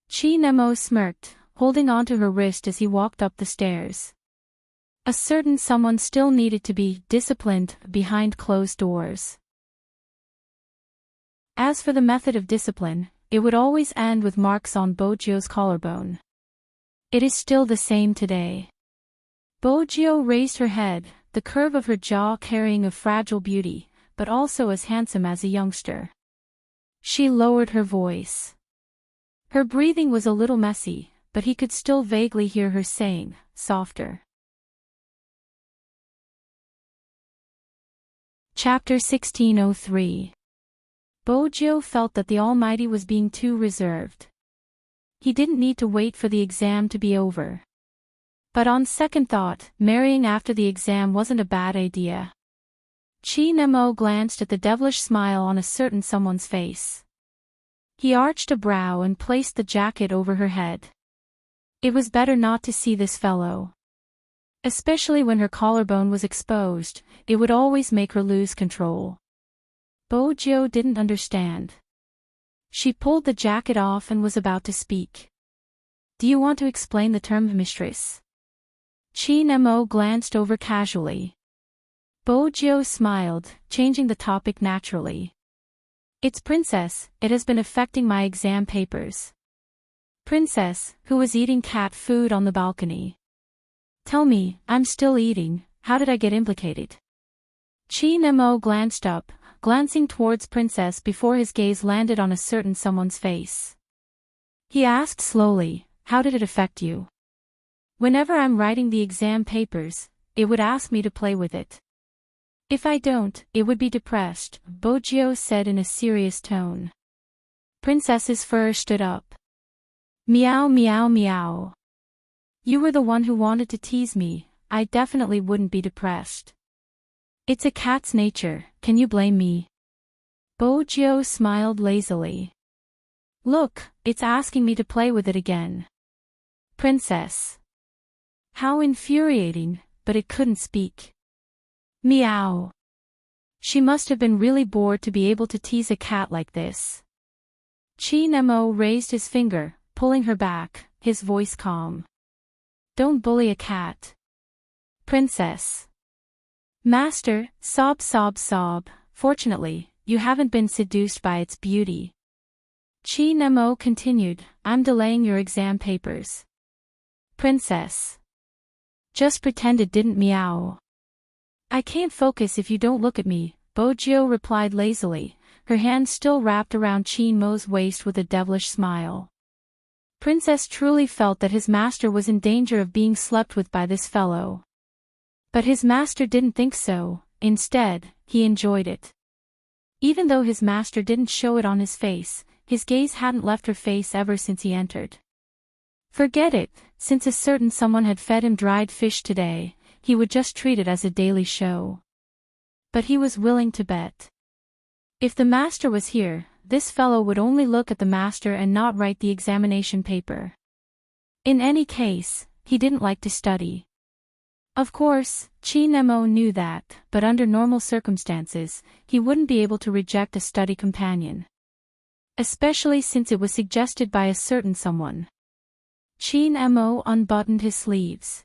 Chi Nemo smirked, holding onto her wrist as he walked up the stairs. A certain someone still needed to be disciplined behind closed doors. As for the method of discipline, it would always end with marks on Bojo's collarbone. It is still the same today. Bojo raised her head, the curve of her jaw carrying a fragile beauty, but also as handsome as a youngster. She lowered her voice. Her breathing was a little messy, but he could still vaguely hear her saying, softer. Chapter 1603. Bojo felt that the Almighty was being too reserved. He didn't need to wait for the exam to be over. But on second thought, marrying after the exam wasn't a bad idea. Chi Nemo glanced at the devilish smile on a certain someone's face. He arched a brow and placed the jacket over her head. It was better not to see this fellow. Especially when her collarbone was exposed, it would always make her lose control. Bojo didn't understand. She pulled the jacket off and was about to speak. Do you want to explain the term mistress? Chi Nemo glanced over casually. Bojo smiled, changing the topic naturally. It's Princess, it has been affecting my exam papers. Princess, who was eating cat food on the balcony. Tell me, I'm still eating, how did I get implicated? Chi Nemo glanced up, glancing towards Princess before his gaze landed on a certain someone's face. He asked slowly, how did it affect you? Whenever I'm writing the exam papers, it would ask me to play with it. If I don't, it would be depressed, Bojo said in a serious tone. Princess's fur stood up. Meow meow meow. You were the one who wanted to tease me, I definitely wouldn't be depressed. It's a cat's nature, can you blame me? Bojo smiled lazily. Look, it's asking me to play with it again. Princess. How infuriating, but it couldn't speak. Meow. She must have been really bored to be able to tease a cat like this. Chi Nemo raised his finger, pulling her back, his voice calm. Don't bully a cat. Princess. Master, sob sob sob, fortunately, you haven't been seduced by its beauty. Chi Nemo continued, I'm delaying your exam papers. Princess. Just pretend it didn't meow. I can't focus if you don't look at me, Bojo replied lazily, her hand still wrapped around Qin Mo's waist with a devilish smile. Princess truly felt that his master was in danger of being slept with by this fellow. But his master didn't think so, instead, he enjoyed it. Even though his master didn't show it on his face, his gaze hadn't left her face ever since he entered. Forget it, since a certain someone had fed him dried fish today, he would just treat it as a daily show. But he was willing to bet. If the master was here, this fellow would only look at the master and not write the examination paper. In any case, he didn't like to study. Of course, Qin Mo knew that, but under normal circumstances, he wouldn't be able to reject a study companion. Especially since it was suggested by a certain someone. Qin Mo unbuttoned his sleeves.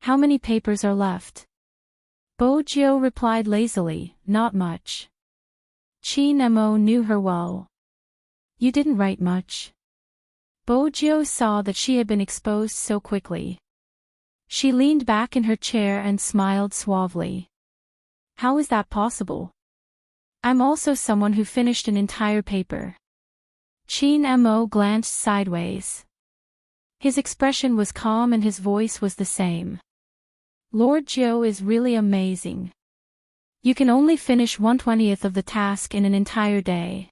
How many papers are left? Bojo replied lazily, not much. Qin Mo knew her well. You didn't write much. Bojo saw that she had been exposed so quickly. She leaned back in her chair and smiled suavely. How is that possible? I'm also someone who finished an entire paper. Qin Mo glanced sideways. His expression was calm and his voice was the same. Lord Zhou is really amazing. You can only finish 1/20th of the task in an entire day.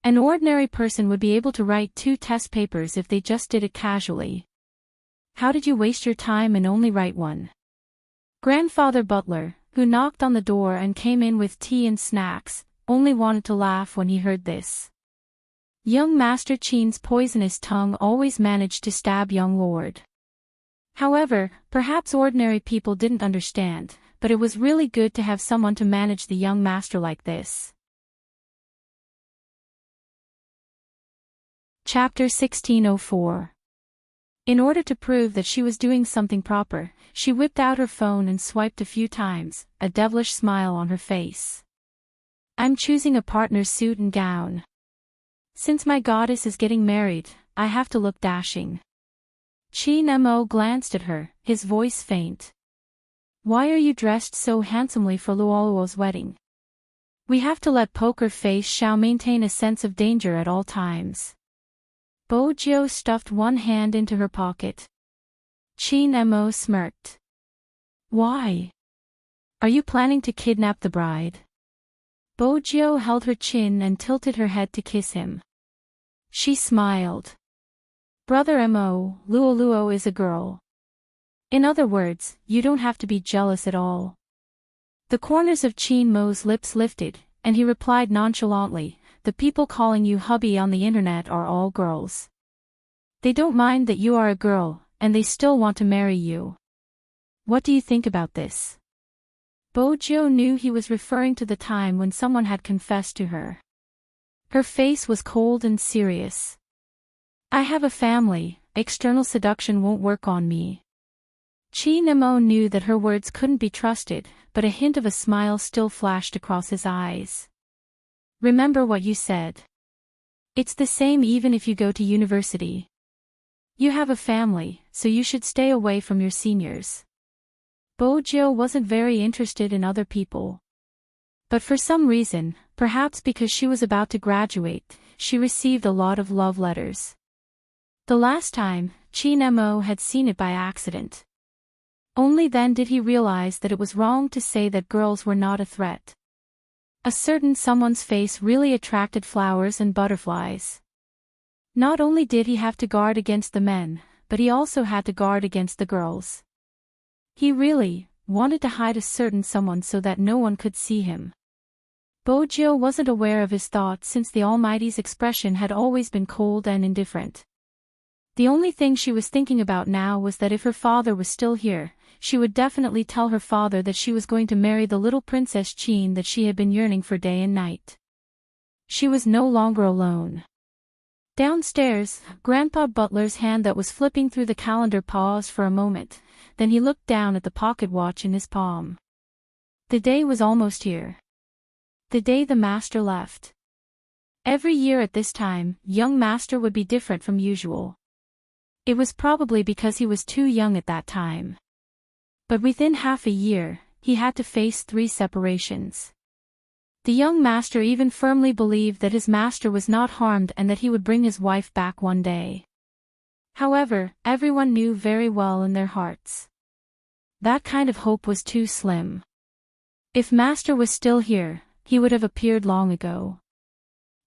An ordinary person would be able to write 2 test papers if they just did it casually. How did you waste your time and only write 1? Grandfather Butler, who knocked on the door and came in with tea and snacks, only wanted to laugh when he heard this. Young Master Qin's poisonous tongue always managed to stab young Lord. However, perhaps ordinary people didn't understand, but it was really good to have someone to manage the young master like this. Chapter 1604. In order to prove that she was doing something proper, she whipped out her phone and swiped a few times, a devilish smile on her face. I'm choosing a partner's suit and gown. Since my goddess is getting married, I have to look dashing. Qin Mo glanced at her, his voice faint. Why are you dressed so handsomely for Luoluo's wedding? We have to let Poker Face Xiao maintain a sense of danger at all times. Bojo stuffed one hand into her pocket. Qin Mo smirked. Why? Are you planning to kidnap the bride? Bojo held her chin and tilted her head to kiss him. She smiled. Brother Mo, Luoluo is a girl. In other words, you don't have to be jealous at all. The corners of Qin Mo's lips lifted, and he replied nonchalantly, the people calling you hubby on the internet are all girls. They don't mind that you are a girl, and they still want to marry you. What do you think about this? Bojo knew he was referring to the time when someone had confessed to her. Her face was cold and serious. I have a family, external seduction won't work on me. Qin Mo knew that her words couldn't be trusted, but a hint of a smile still flashed across his eyes. Remember what you said. It's the same even if you go to university. You have a family, so you should stay away from your seniors. Bojo wasn't very interested in other people. But for some reason, perhaps because she was about to graduate, she received a lot of love letters. The last time, Qin Mo had seen it by accident. Only then did he realize that it was wrong to say that girls were not a threat. A certain someone's face really attracted flowers and butterflies. Not only did he have to guard against the men, but he also had to guard against the girls. He really wanted to hide a certain someone so that no one could see him. Bojo wasn't aware of his thoughts since the Almighty's expression had always been cold and indifferent. The only thing she was thinking about now was that if her father was still here, she would definitely tell her father that she was going to marry the little Princess Qin that she had been yearning for day and night. She was no longer alone. Downstairs, Grandpa Butler's hand that was flipping through the calendar paused for a moment, then he looked down at the pocket watch in his palm. The day was almost here. The day the master left. Every year at this time, young master would be different from usual. It was probably because he was too young at that time. But within half a year, he had to face 3 separations. The young master even firmly believed that his master was not harmed and that he would bring his wife back one day. However, everyone knew very well in their hearts that kind of hope was too slim. If master was still here, he would have appeared long ago.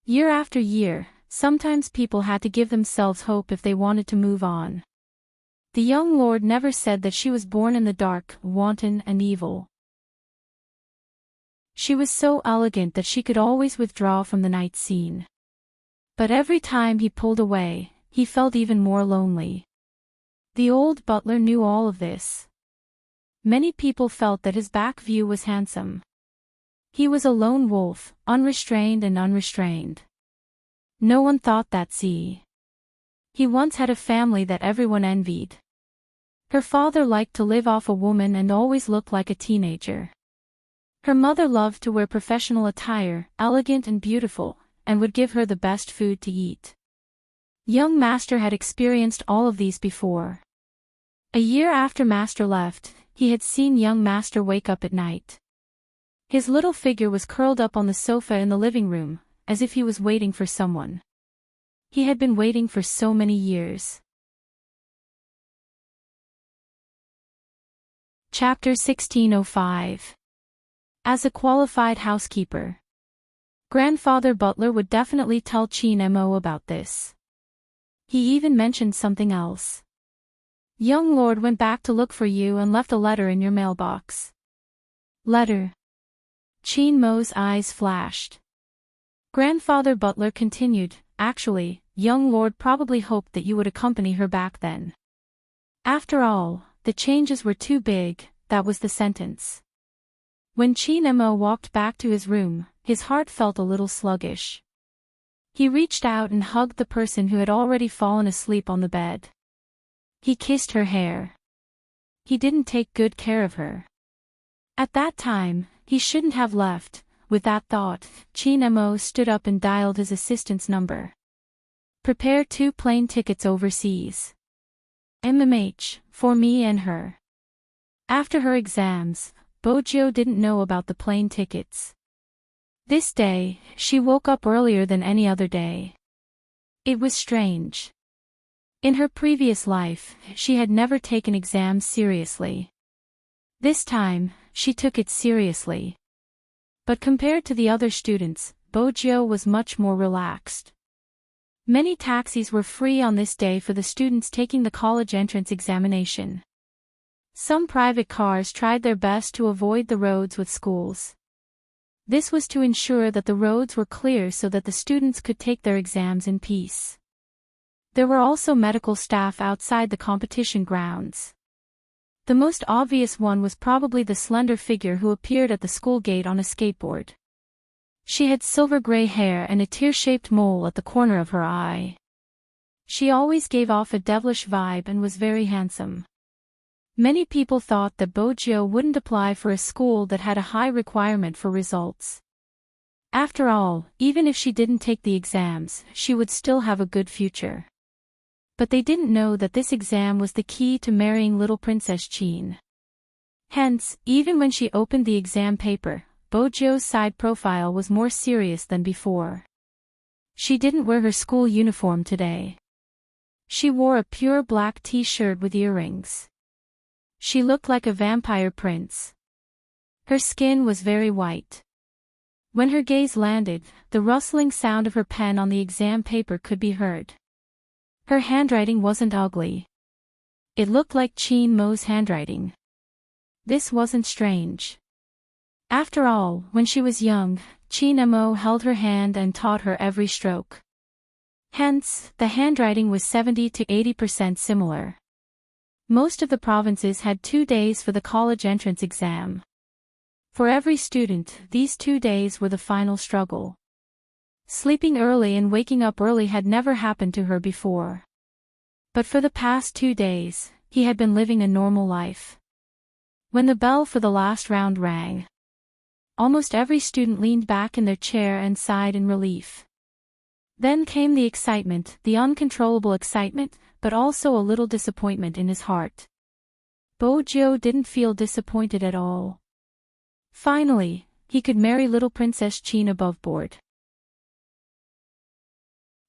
Year after year, sometimes people had to give themselves hope if they wanted to move on. The young lord never said that she was born in the dark, wanton and evil. She was so elegant that she could always withdraw from the night scene. But every time he pulled away, he felt even more lonely. The old butler knew all of this. Many people felt that his back view was handsome. He was a lone wolf, unrestrained and unrestrained. No one thought that. See, he once had a family that everyone envied. Her father liked to live off a woman and always looked like a teenager. Her mother loved to wear professional attire, elegant and beautiful, and would give her the best food to eat. Young master had experienced all of these before. A year after master left, he had seen young master wake up at night. His little figure was curled up on the sofa in the living room, as if he was waiting for someone. He had been waiting for so many years. Chapter 1605. As a qualified housekeeper. Grandfather Butler would definitely tell Chin Mo about this. He even mentioned something else. Young lord went back to look for you and left a letter in your mailbox. Letter? Chin Mo's eyes flashed. Grandfather Butler continued, actually, young lord probably hoped that you would accompany her back then. After all, the changes were too big, that was the sentence. When Chin Mo walked back to his room, his heart felt a little sluggish. He reached out and hugged the person who had already fallen asleep on the bed. He kissed her hair. He didn't take good care of her. At that time, he shouldn't have left. With that thought, Chin Mo stood up and dialed his assistant's number. Prepare 2 plane tickets overseas. MMH, for me and her. After her exams, Bojo didn't know about the plane tickets. This day, she woke up earlier than any other day. It was strange. In her previous life, she had never taken exams seriously. This time, she took it seriously. But compared to the other students, Bojo was much more relaxed. Many taxis were free on this day for the students taking the college entrance examination. Some private cars tried their best to avoid the roads with schools. This was to ensure that the roads were clear so that the students could take their exams in peace. There were also medical staff outside the competition grounds. The most obvious one was probably the slender figure who appeared at the school gate on a skateboard. She had silver-gray hair and a tear-shaped mole at the corner of her eye. She always gave off a devilish vibe and was very handsome. Many people thought that Bojo wouldn't apply for a school that had a high requirement for results. After all, even if she didn't take the exams, she would still have a good future. But they didn't know that this exam was the key to marrying little Princess Chin. Hence, even when she opened the exam paper, Bojo's side profile was more serious than before. She didn't wear her school uniform today. She wore a pure black t-shirt with earrings. She looked like a vampire prince. Her skin was very white. When her gaze landed, the rustling sound of her pen on the exam paper could be heard. Her handwriting wasn't ugly. It looked like Chin Mo's handwriting. This wasn't strange. After all, when she was young, Chin Mo held her hand and taught her every stroke. Hence, the handwriting was 70 to 80% similar. Most of the provinces had 2 days for the college entrance exam. For every student, these 2 days were the final struggle. Sleeping early and waking up early had never happened to her before. But for the past 2 days, he had been living a normal life. When the bell for the last round rang, almost every student leaned back in their chair and sighed in relief. Then came the excitement, the uncontrollable excitement, but also a little disappointment in his heart. Bojo didn't feel disappointed at all. Finally, he could marry little Princess Chin above board.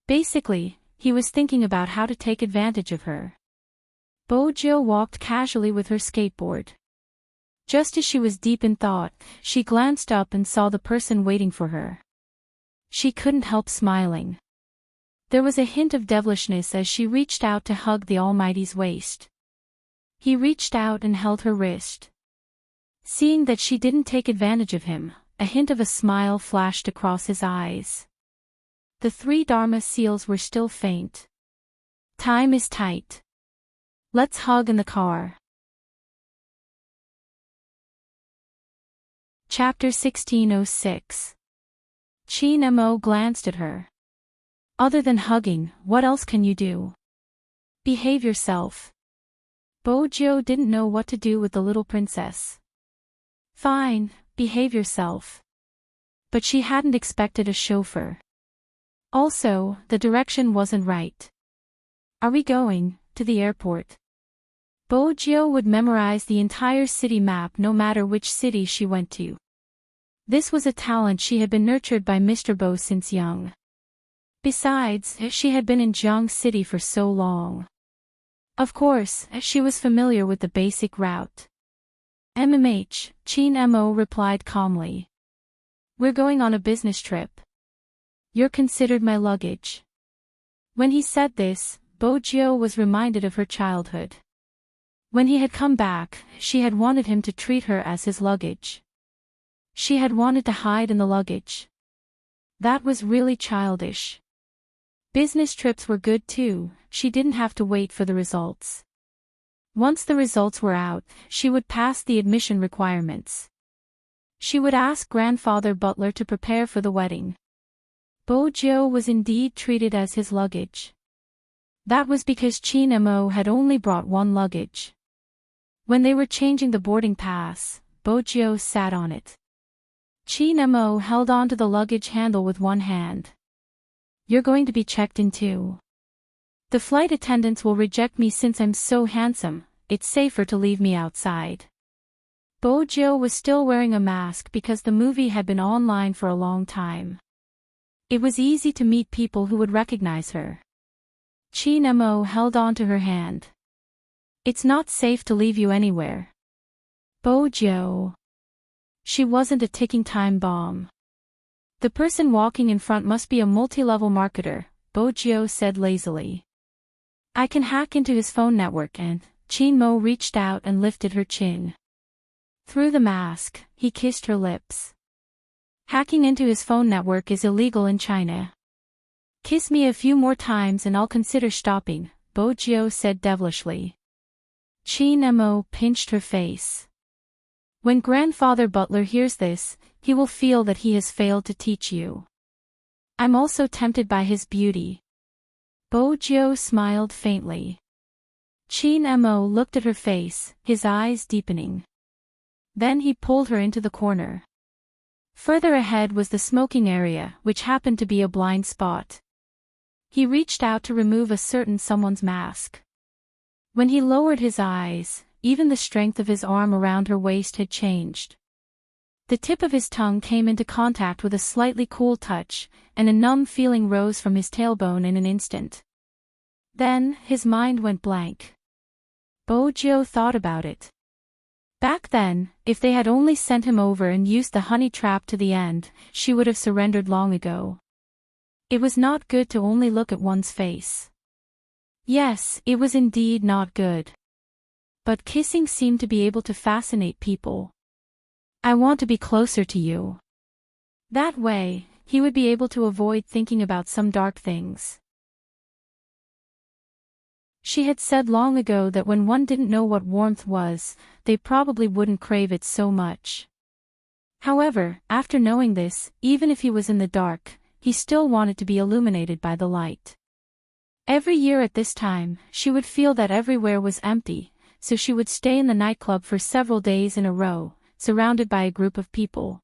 Basically, he was thinking about how to take advantage of her. Bojo walked casually with her skateboard. Just as she was deep in thought, she glanced up and saw the person waiting for her. She couldn't help smiling. There was a hint of devilishness as she reached out to hug the Almighty's waist. He reached out and held her wrist. Seeing that she didn't take advantage of him, a hint of a smile flashed across his eyes. The 3 Dharma seals were still faint. Time is tight. Let's hug in the car. Chapter 1606. Chin Mo glanced at her. Other than hugging, what else can you do? Behave yourself. Bojo didn't know what to do with the little princess. Fine, behave yourself. But she hadn't expected a chauffeur. Also, the direction wasn't right. Are we going to the airport? Bojo would memorize the entire city map no matter which city she went to. This was a talent she had been nurtured by Mr. Bo since young. Besides, she had been in Jiang City for so long. Of course, she was familiar with the basic route. Chin Mo replied calmly. We're going on a business trip. You're considered my luggage. When he said this, Bojo was reminded of her childhood. When he had come back, she had wanted him to treat her as his luggage. She had wanted to hide in the luggage. That was really childish. Business trips were good too, she didn't have to wait for the results. Once the results were out, she would pass the admission requirements. She would ask Grandfather Butler to prepare for the wedding. Bojo was indeed treated as his luggage. That was because Chin Mo had only brought 1 luggage. When they were changing the boarding pass, Bojo sat on it. Chin Mo held onto the luggage handle with 1 hand. You're going to be checked in too. The flight attendants will reject me since I'm so handsome, it's safer to leave me outside. Bojo was still wearing a mask because the movie had been online for a long time. It was easy to meet people who would recognize her. Chin Mo held on to her hand. It's not safe to leave you anywhere. Bojo. She wasn't a ticking time bomb. The person walking in front must be a multi-level marketer, Bojo said lazily. I can hack into his phone network and, Chin Mo reached out and lifted her chin. Through the mask, he kissed her lips. Hacking into his phone network is illegal in China. Kiss me a few more times and I'll consider stopping, Bojo said devilishly. Chin Mo pinched her face. When Grandfather Butler hears this, he will feel that he has failed to teach you. I'm also tempted by his beauty. Bojo smiled faintly. Chin Mo looked at her face, his eyes deepening. Then he pulled her into the corner. Further ahead was the smoking area, which happened to be a blind spot. He reached out to remove a certain someone's mask. When he lowered his eyes, even the strength of his arm around her waist had changed. The tip of his tongue came into contact with a slightly cool touch, and a numb feeling rose from his tailbone in an instant. Then, his mind went blank. Bojo thought about it. Back then, if they had only sent him over and used the honey trap to the end, she would have surrendered long ago. It was not good to only look at one's face. Yes, it was indeed not good. But kissing seemed to be able to fascinate people. I want to be closer to you. That way, he would be able to avoid thinking about some dark things. She had said long ago that when one didn't know what warmth was, they probably wouldn't crave it so much. However, after knowing this, even if he was in the dark, he still wanted to be illuminated by the light. Every year at this time, she would feel that everywhere was empty, so she would stay in the nightclub for several days in a row, surrounded by a group of people.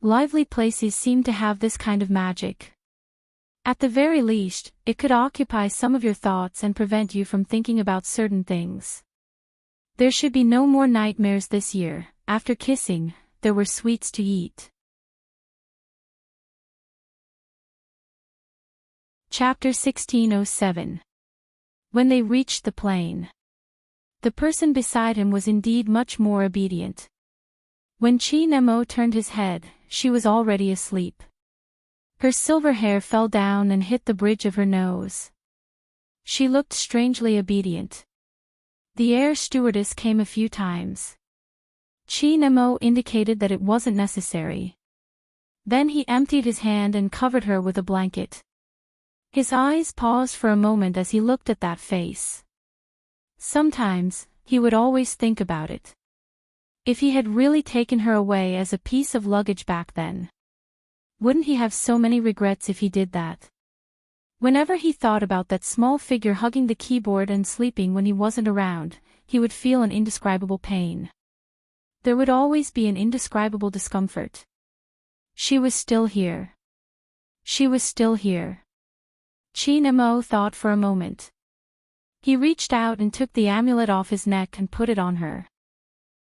Lively places seemed to have this kind of magic. At the very least, it could occupy some of your thoughts and prevent you from thinking about certain things. There should be no more nightmares this year. After kissing, there were sweets to eat. Chapter 1607. When they reached the plain. The person beside him was indeed much more obedient. When Chi-Nemo turned his head, she was already asleep. Her silver hair fell down and hit the bridge of her nose. She looked strangely obedient. The air stewardess came a few times. Chi-Nemo indicated that it wasn't necessary. Then he emptied his hand and covered her with a blanket. His eyes paused for a moment as he looked at that face. Sometimes, he would always think about it. If he had really taken her away as a piece of luggage back then. Wouldn't he have so many regrets if he did that? Whenever he thought about that small figure hugging the keyboard and sleeping when he wasn't around, he would feel an indescribable pain. There would always be an indescribable discomfort. She was still here. She was still here. Chi-Nemo thought for a moment. He reached out and took the amulet off his neck and put it on her.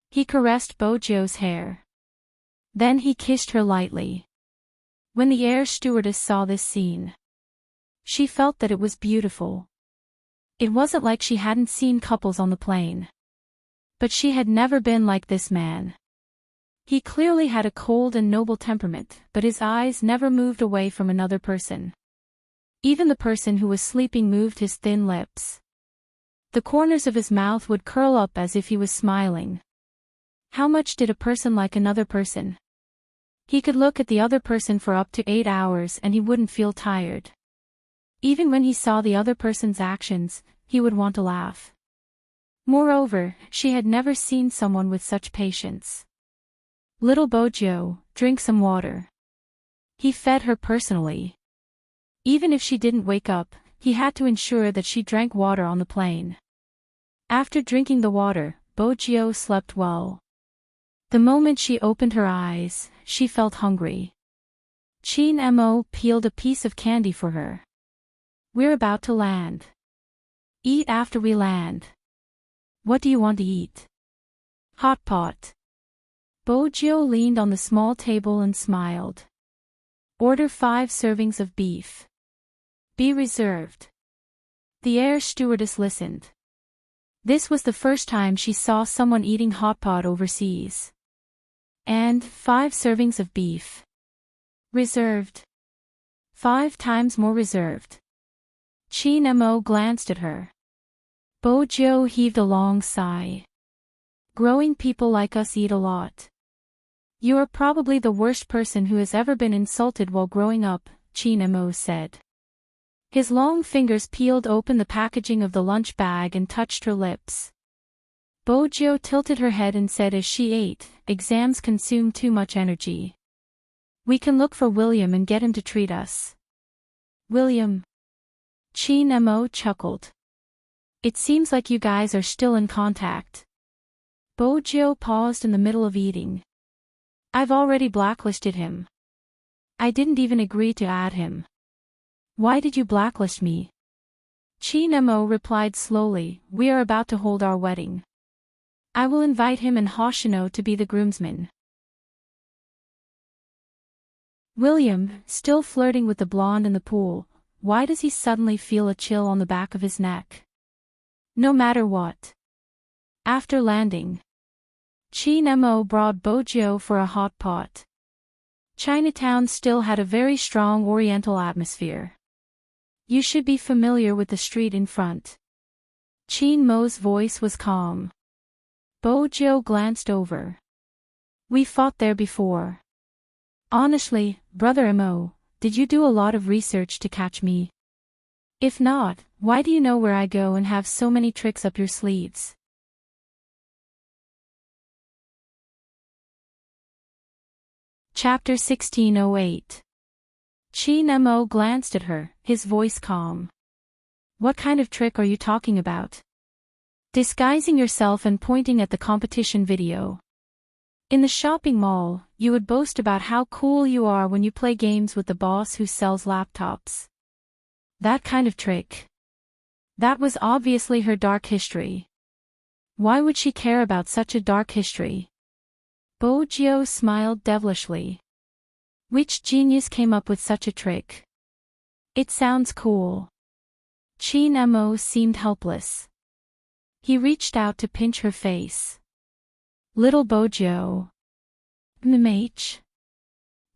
He caressed Bojio's hair. Then he kissed her lightly. When the air stewardess saw this scene, she felt that it was beautiful. It wasn't like she hadn't seen couples on the plane. But she had never been like this man. He clearly had a cold and noble temperament, but his eyes never moved away from another person. Even the person who was sleeping moved his thin lips. The corners of his mouth would curl up as if he was smiling. How much did a person like another person? He could look at the other person for up to 8 hours and he wouldn't feel tired. Even when he saw the other person's actions, he would want to laugh. Moreover, she had never seen someone with such patience. Little Bojio, drink some water. He fed her personally. Even if she didn't wake up, he had to ensure that she drank water on the plane. After drinking the water, Bojio slept well. The moment she opened her eyes, she felt hungry. Chi-Nemo peeled a piece of candy for her. We're about to land. Eat after we land. What do you want to eat? Hot pot. Bojio leaned on the small table and smiled. Order 5 servings of beef. Be reserved. The air stewardess listened. This was the first time she saw someone eating hot pot overseas. And 5 servings of beef. Reserved. 5 times more reserved. Chi-Nemo glanced at her. Bojio heaved a long sigh. Growing people like us eat a lot. You are probably the worst person who has ever been insulted while growing up, Chi-Nemo said. His long fingers peeled open the packaging of the lunch bag and touched her lips. Bojio tilted her head and said as she ate, exams consume too much energy. We can look for William and get him to treat us. William? Chi-Nemo chuckled. It seems like you guys are still in contact. Bojio paused in the middle of eating. I've already blacklisted him. I didn't even agree to add him. Why did you blacklist me? Chi-Nemo replied slowly, we are about to hold our wedding. I will invite him and Hoshino to be the groomsmen. William, still flirting with the blonde in the pool, why does he suddenly feel a chill on the back of his neck? No matter what. After landing, Chi-Nemo brought Bojio for a hot pot. Chinatown still had a very strong oriental atmosphere. You should be familiar with the street in front. Chi-Nemo's voice was calm. Bojio glanced over. We fought there before. Honestly, Brother Mo, did you do a lot of research to catch me? If not, why do you know where I go and have so many tricks up your sleeves? Chapter 1608. Chi-Nemo glanced at her, his voice calm. What kind of trick are you talking about? Disguising yourself and pointing at the competition video. In the shopping mall, you would boast about how cool you are when you play games with the boss who sells laptops. That kind of trick. That was obviously her dark history. Why would she care about such a dark history? Bojo smiled devilishly. Which genius came up with such a trick? It sounds cool. Chin Mo seemed helpless. He reached out to pinch her face. Little Bojo. MH.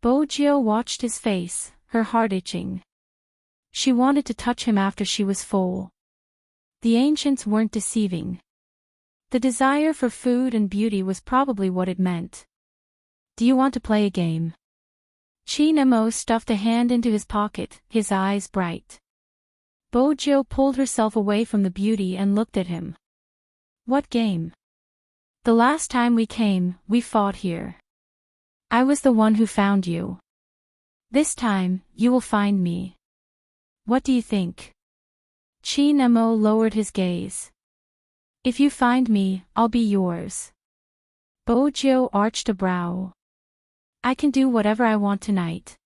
Bojo watched his face, her heart itching. She wanted to touch him after she was full. The ancients weren't deceiving. The desire for food and beauty was probably what it meant. Do you want to play a game? Chin Mo stuffed a hand into his pocket, his eyes bright. Bojo pulled herself away from the beauty and looked at him. What game? The last time we came, we fought here. I was the one who found you. This time, you will find me. What do you think? Chin Mo lowered his gaze. If you find me, I'll be yours. Bojo arched a brow. I can do whatever I want tonight.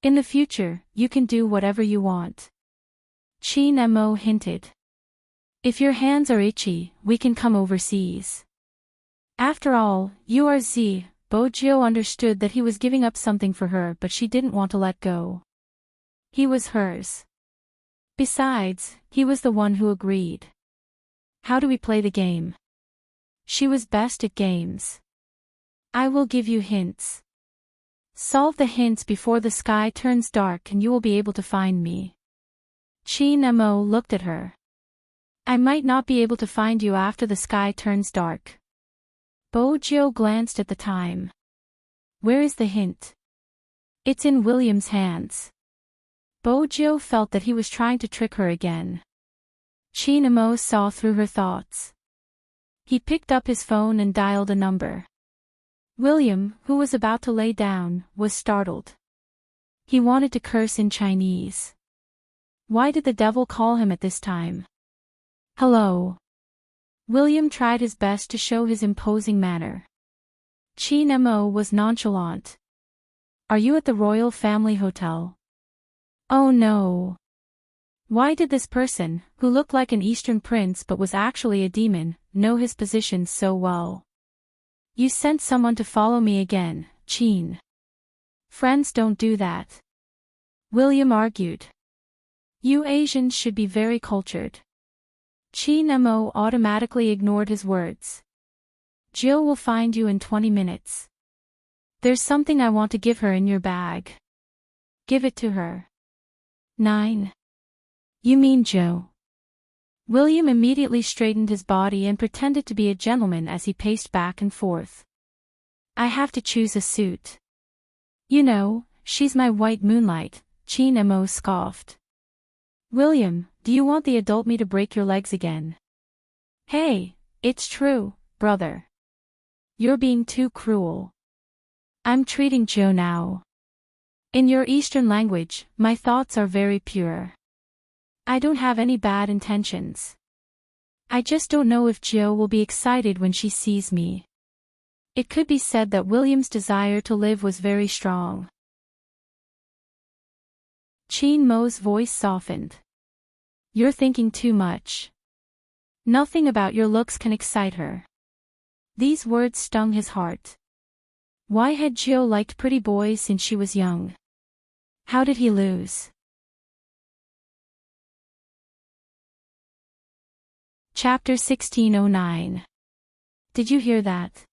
In the future, you can do whatever you want. Chin Mo hinted. If your hands are itchy, we can come overseas. After all, you are Z. Bojo understood that he was giving up something for her, but she didn't want to let go. He was hers. Besides, he was the one who agreed. How do we play the game? She was best at games. I will give you hints. Solve the hints before the sky turns dark and you will be able to find me. Chin Mo looked at her. I might not be able to find you after the sky turns dark. Bojo glanced at the time. Where is the hint? It's in William's hands. Bojo felt that he was trying to trick her again. Chin Mo saw through her thoughts. He picked up his phone and dialed a number. William, who was about to lay down, was startled. He wanted to curse in Chinese. Why did the devil call him at this time? Hello. William tried his best to show his imposing manner. Chin Mo was nonchalant. Are you at the Royal Family Hotel? Oh no. Why did this person, who looked like an Eastern prince but was actually a demon, know his position so well? You sent someone to follow me again, Chin. Friends don't do that. William argued. You Asians should be very cultured. Chin Mo automatically ignored his words. Jill will find you in 20 minutes. There's something I want to give her in your bag. Give it to her. 9. You mean Joe? William immediately straightened his body and pretended to be a gentleman as he paced back and forth. I have to choose a suit. You know, she's my white moonlight, Chin Mo scoffed. William, do you want the adult me to break your legs again? Hey, it's true, brother. You're being too cruel. I'm treating Joe now. In your Eastern language, my thoughts are very pure. I don't have any bad intentions. I just don't know if Joe will be excited when she sees me. It could be said that William's desire to live was very strong. Chin Mo's voice softened. You're thinking too much. Nothing about your looks can excite her. These words stung his heart. Why had Joe liked pretty boys since she was young? How did he lose? Chapter 1609. Did you hear that?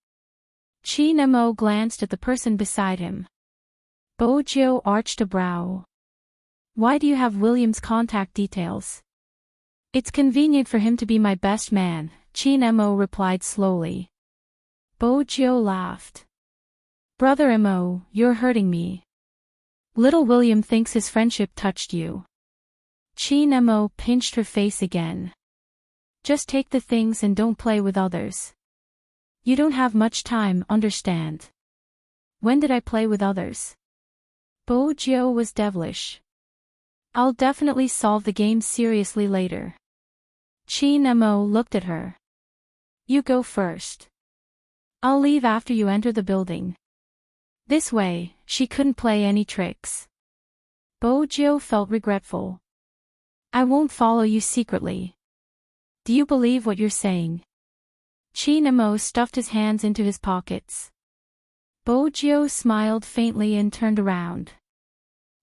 Chin Mo glanced at the person beside him. Bojo arched a brow. Why do you have William's contact details? It's convenient for him to be my best man, Chin Mo replied slowly. Bojo laughed. Brother Mo, you're hurting me. Little William thinks his friendship touched you. Chin Mo pinched her face again. Just take the things and don't play with others. You don't have much time, understand? When did I play with others? Bojo was devilish. I'll definitely solve the game seriously later. Chin Mo looked at her. You go first. I'll leave after you enter the building. This way, she couldn't play any tricks. Bojo felt regretful. I won't follow you secretly. Do you believe what you're saying? Chi Nemo stuffed his hands into his pockets. Bojio smiled faintly and turned around.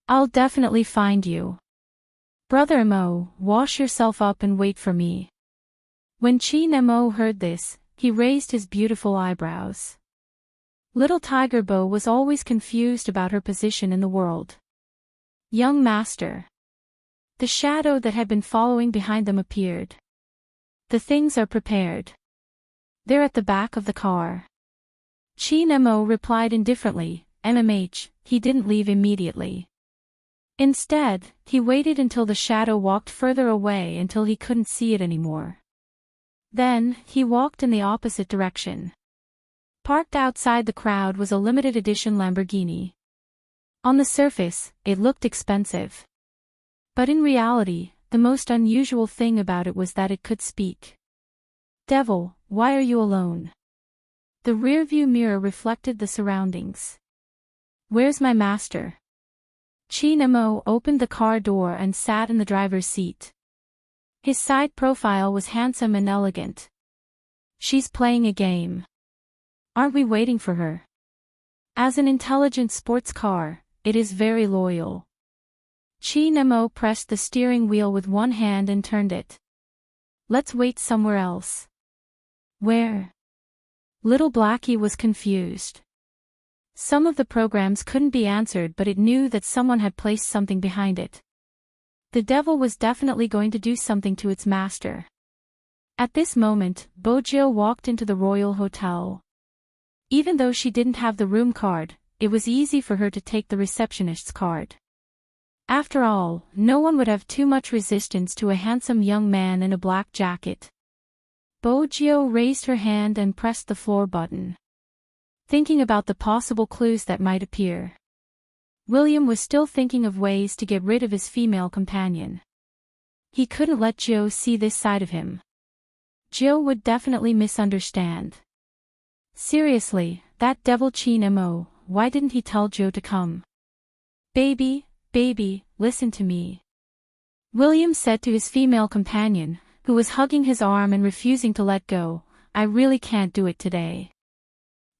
I'll definitely find you. Brother Mo, wash yourself up and wait for me. When Chi Nemo heard this, he raised his beautiful eyebrows. Little Tiger Bo was always confused about her position in the world. Young master. The shadow that had been following behind them appeared. The things are prepared. They're at the back of the car. Chi Nemo replied indifferently, MMH, he didn't leave immediately. Instead, he waited until the shadow walked further away until he couldn't see it anymore. Then, he walked in the opposite direction. Parked outside the crowd was a limited edition Lamborghini. On the surface, it looked expensive. But in reality, the most unusual thing about it was that it could speak. Devil, why are you alone? The rearview mirror reflected the surroundings. Where's my master? Chi Nemo opened the car door and sat in the driver's seat. His side profile was handsome and elegant. She's playing a game. Aren't we waiting for her? As an intelligent sports car, it is very loyal. Chi Nemo pressed the steering wheel with one hand and turned it. Let's wait somewhere else. Where? Little Blackie was confused. Some of the programs couldn't be answered, but it knew that someone had placed something behind it. The devil was definitely going to do something to its master. At this moment, Bojio walked into the Royal Hotel. Even though she didn't have the room card, it was easy for her to take the receptionist's card. After all, no one would have too much resistance to a handsome young man in a black jacket. Bojio raised her hand and pressed the floor button, thinking about the possible clues that might appear. William was still thinking of ways to get rid of his female companion. He couldn't let Joe see this side of him. Joe would definitely misunderstand. Seriously, that devil Chi Nemo, why didn't he tell Joe to come? Baby, listen to me. William said to his female companion, who was hugging his arm and refusing to let go, I really can't do it today.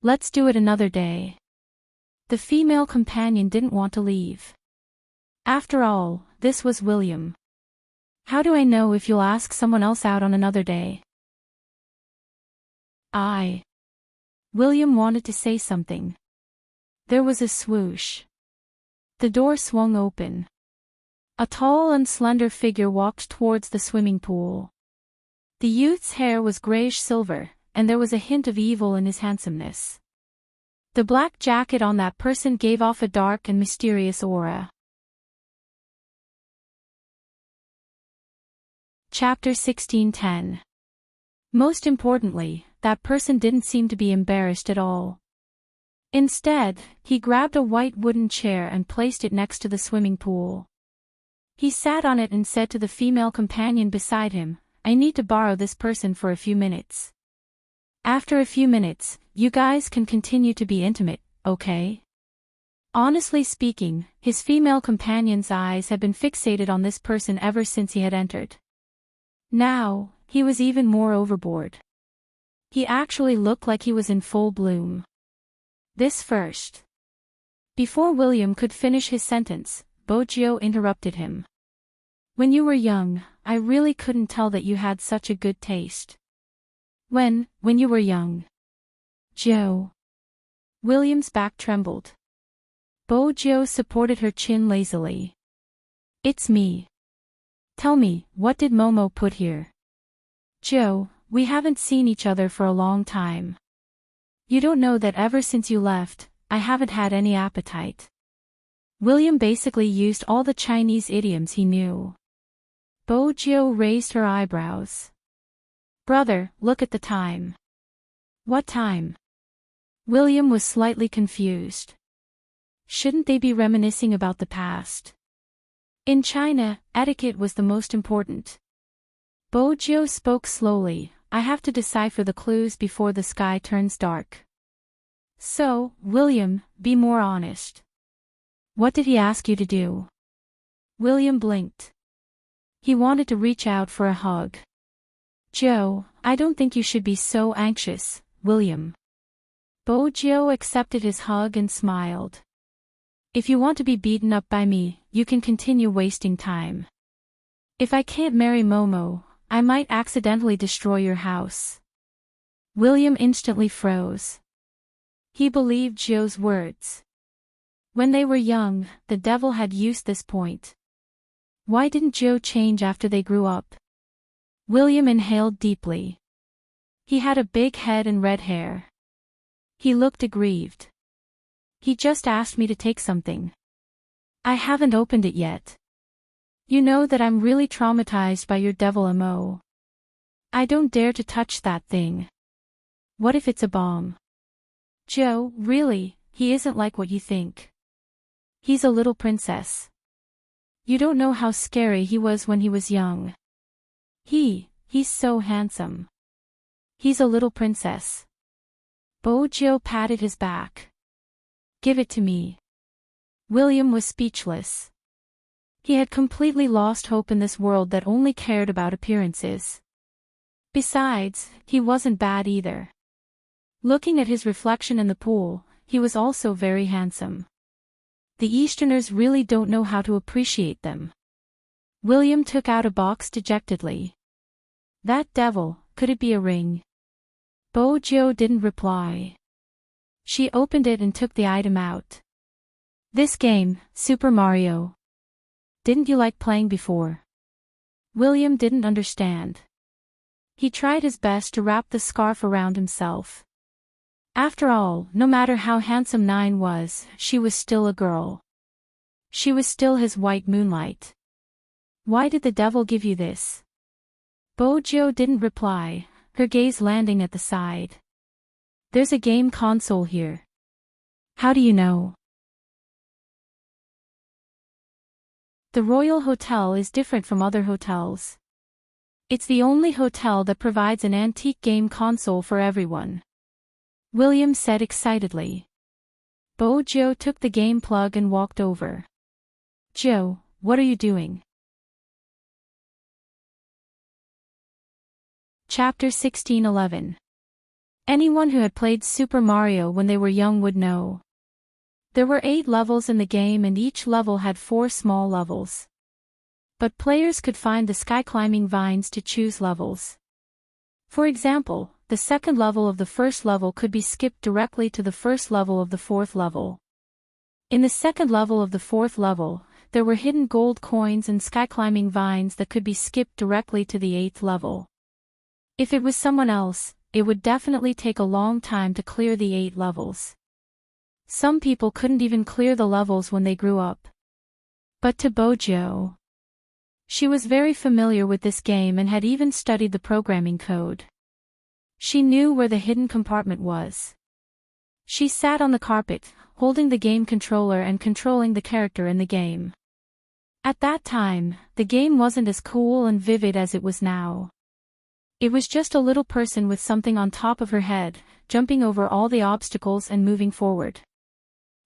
Let's do it another day. The female companion didn't want to leave. After all, this was William. How do I know if you'll ask someone else out on another day? William wanted to say something. There was a swoosh. The door swung open. A tall and slender figure walked towards the swimming pool. The youth's hair was grayish-silver, and there was a hint of evil in his handsomeness. The black jacket on that person gave off a dark and mysterious aura. Chapter 16:10. Most importantly, that person didn't seem to be embarrassed at all. Instead, he grabbed a white wooden chair and placed it next to the swimming pool. He sat on it and said to the female companion beside him, I need to borrow this person for a few minutes. After a few minutes, you guys can continue to be intimate, okay? Honestly speaking, his female companion's eyes had been fixated on this person ever since he had entered. Now, he was even more overboard. He actually looked like he was in full bloom. This first. Before William could finish his sentence, Bojio interrupted him. When you were young, I really couldn't tell that you had such a good taste. When you were young. Joe. William's back trembled. Bojio supported her chin lazily. It's me. Tell me, what did Momo put here? Joe, we haven't seen each other for a long time. You don't know that ever since you left, I haven't had any appetite. William basically used all the Chinese idioms he knew. Bojio raised her eyebrows. Brother, look at the time. What time? William was slightly confused. Shouldn't they be reminiscing about the past? In China, etiquette was the most important. Bojio spoke slowly, I have to decipher the clues before the sky turns dark. So, William, be more honest. What did he ask you to do? William blinked. He wanted to reach out for a hug. Joe, I don't think you should be so anxious, William. Bojo accepted his hug and smiled. If you want to be beaten up by me, you can continue wasting time. If I can't marry Momo, I might accidentally destroy your house. William instantly froze. He believed Joe's words. When they were young, the devil had used this point. Why didn't Joe change after they grew up? William inhaled deeply. He had a big head and red hair. He looked aggrieved. He just asked me to take something. I haven't opened it yet. You know that I'm really traumatized by your devil MO. I don't dare to touch that thing. What if it's a bomb? Joe, really, he isn't like what you think. He's a little princess. You don't know how scary he was when he was young. He's so handsome. He's a little princess. Bojo patted his back. Give it to me. William was speechless. He had completely lost hope in this world that only cared about appearances. Besides, he wasn't bad either. Looking at his reflection in the pool, he was also very handsome. The Easterners really don't know how to appreciate them. William took out a box dejectedly. That devil, could it be a ring? Bojo didn't reply. She opened it and took the item out. This game, Super Mario. Didn't you like playing before? William didn't understand. He tried his best to wrap the scarf around himself. After all, no matter how handsome Nine was, she was still a girl. She was still his white moonlight. Why did the devil give you this? Bojo didn't reply, her gaze landing at the side. There's a game console here. How do you know? The Royal Hotel is different from other hotels. It's the only hotel that provides an antique game console for everyone. William said excitedly. Bojo took the game plug and walked over. Joe, what are you doing? Chapter 1611. Anyone who had played Super Mario when they were young would know. There were 8 levels in the game and each level had 4 small levels. But players could find the sky-climbing vines to choose levels. For example, the second level of the first level could be skipped directly to the first level of the fourth level. In the second level of the fourth level, there were hidden gold coins and sky-climbing vines that could be skipped directly to the 8th level. If it was someone else, it would definitely take a long time to clear the 8 levels. Some people couldn't even clear the levels when they grew up. But to Bojo, she was very familiar with this game and had even studied the programming code. She knew where the hidden compartment was. She sat on the carpet, holding the game controller and controlling the character in the game. At that time, the game wasn't as cool and vivid as it was now. It was just a little person with something on top of her head, jumping over all the obstacles and moving forward.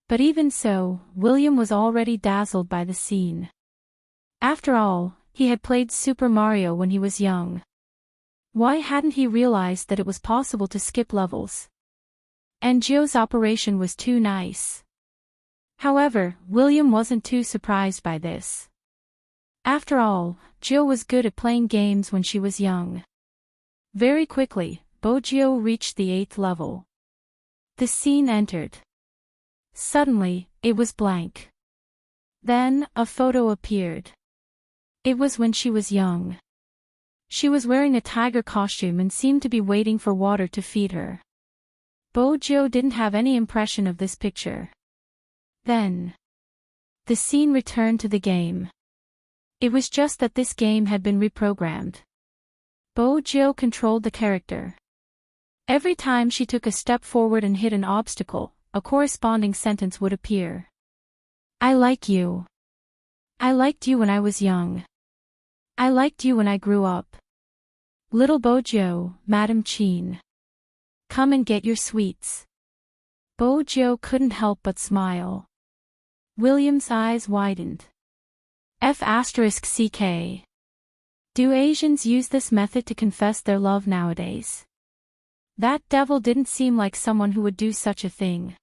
But even so, William was already dazzled by the scene. After all, he had played Super Mario when he was young. Why hadn't he realized that it was possible to skip levels? And Joe's operation was too nice. However, William wasn't too surprised by this. After all, Joe was good at playing games when she was young. Very quickly, Bojo reached the 8th level. The scene entered. Suddenly, it was blank. Then, a photo appeared. It was when she was young. She was wearing a tiger costume and seemed to be waiting for water to feed her. Bojo didn't have any impression of this picture. Then, the scene returned to the game. It was just that this game had been reprogrammed. Bojo controlled the character. Every time she took a step forward and hit an obstacle, a corresponding sentence would appear. I like you. I liked you when I was young. I liked you when I grew up. Little Bojo, Madam Chin. Come and get your sweets. Bojo couldn't help but smile. William's eyes widened. F***ck. Do Asians use this method to confess their love nowadays? That devil didn't seem like someone who would do such a thing.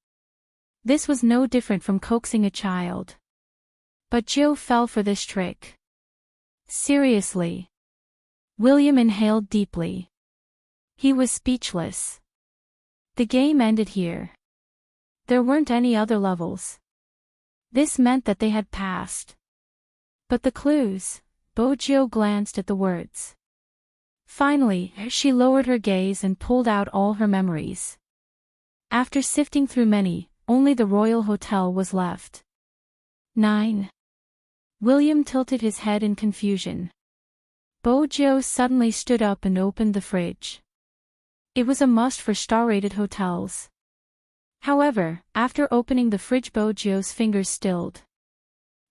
This was no different from coaxing a child. But Joe fell for this trick. Seriously. William inhaled deeply. He was speechless. The game ended here. There weren't any other levels. This meant that they had passed. But the clues? Bojo glanced at the words. Finally, she lowered her gaze and pulled out all her memories. After sifting through many, only the Royal Hotel was left. 9. William tilted his head in confusion. Bojo suddenly stood up and opened the fridge. It was a must for star-rated hotels. However, after opening the fridge, Bojo's fingers stilled.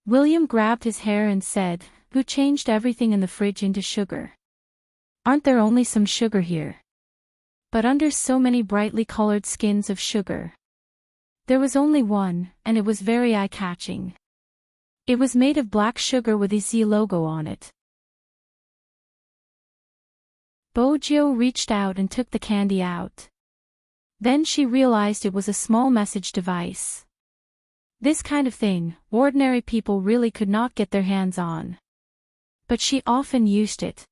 William grabbed his hair and said, "Who changed everything in the fridge into sugar? Aren't there only some sugar here?" But under so many brightly colored skins of sugar, there was only one, and it was very eye-catching. It was made of black sugar with a Z logo on it. Bojo reached out and took the candy out. Then she realized it was a small message device. This kind of thing, ordinary people really could not get their hands on. But she often used it.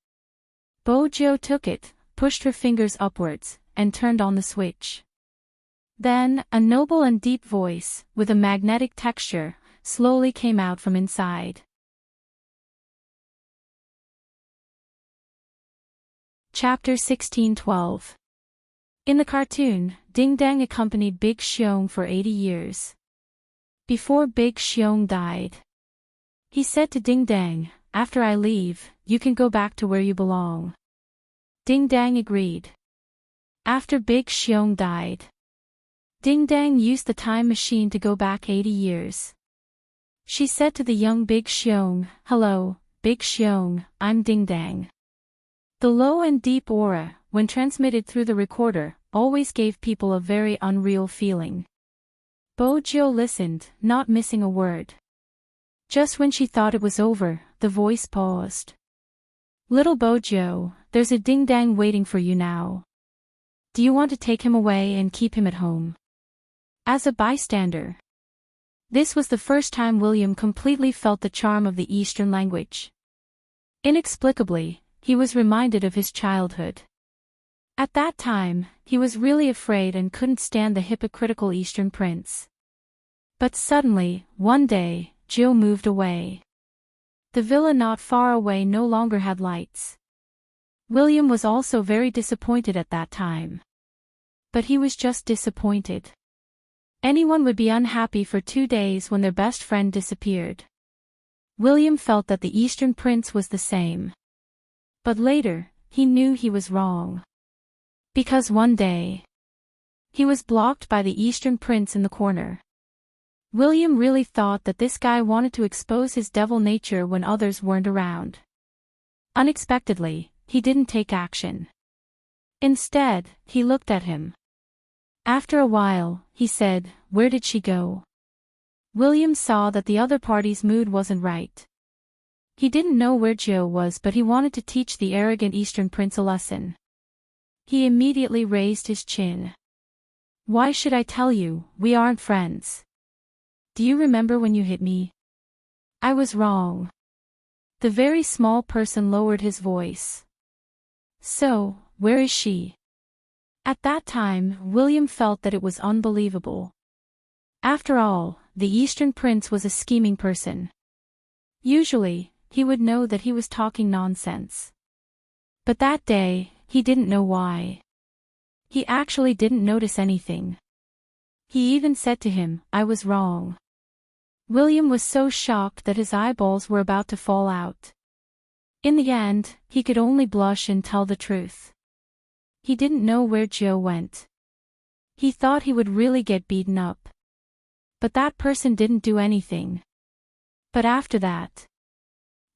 Bojo took it, pushed her fingers upwards, and turned on the switch. Then, a noble and deep voice, with a magnetic texture, slowly came out from inside. Chapter 16:12. In the cartoon, Ding Dang accompanied Big Xiong for 80 years. Before Big Xiong died, he said to Ding Dang, "After I leave, you can go back to where you belong." Ding Dang agreed. After Big Xiong died, Ding Dang used the time machine to go back 80 years. She said to the young Big Xiong, "Hello, Big Xiong, I'm Ding Dang." The low and deep aura, when transmitted through the recorder, always gave people a very unreal feeling. Bojo listened, not missing a word. Just when she thought it was over, the voice paused. "Little Bojo, there's a Ding Dang waiting for you now. Do you want to take him away and keep him at home?" As a bystander. This was the first time William completely felt the charm of the Eastern language. Inexplicably, he was reminded of his childhood. At that time, he was really afraid and couldn't stand the hypocritical Eastern prince. But suddenly, one day, Jill moved away. The villa not far away no longer had lights. William was also very disappointed at that time. But he was just disappointed. Anyone would be unhappy for 2 days when their best friend disappeared. William felt that the Eastern prince was the same. But later, he knew he was wrong. Because one day, he was blocked by the Eastern prince in the corner. William really thought that this guy wanted to expose his devil nature when others weren't around. Unexpectedly, he didn't take action. Instead, he looked at him. After a while, he said, "Where did she go?" William saw that the other party's mood wasn't right. He didn't know where Joe was, but he wanted to teach the arrogant Eastern prince a lesson. He immediately raised his chin. "Why should I tell you, we aren't friends? Do you remember when you hit me? I was wrong." The very small person lowered his voice. "So, where is she?" At that time, William felt that it was unbelievable. After all, the Eastern prince was a scheming person. Usually, he would know that he was talking nonsense. But that day, he didn't know why. He actually didn't notice anything. He even said to him, "I was wrong." William was so shocked that his eyeballs were about to fall out. In the end, he could only blush and tell the truth. He didn't know where Joe went. He thought he would really get beaten up. But that person didn't do anything. But after that,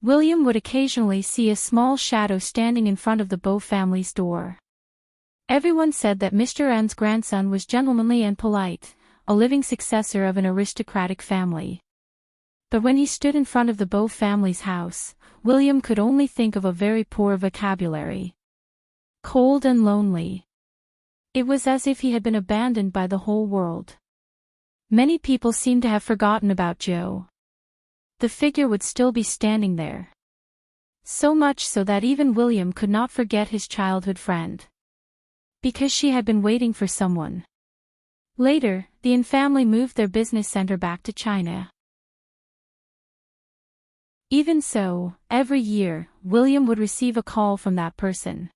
William would occasionally see a small shadow standing in front of the Bow family's door. Everyone said that Mr. N's grandson was gentlemanly and polite, a living successor of an aristocratic family. But when he stood in front of the Bow family's house, William could only think of a very poor vocabulary. Cold and lonely. It was as if he had been abandoned by the whole world. Many people seemed to have forgotten about Joe. The figure would still be standing there. So much so that even William could not forget his childhood friend. Because she had been waiting for someone. Later, the Yin family moved their business center back to China. Even so, every year, William would receive a call from that person.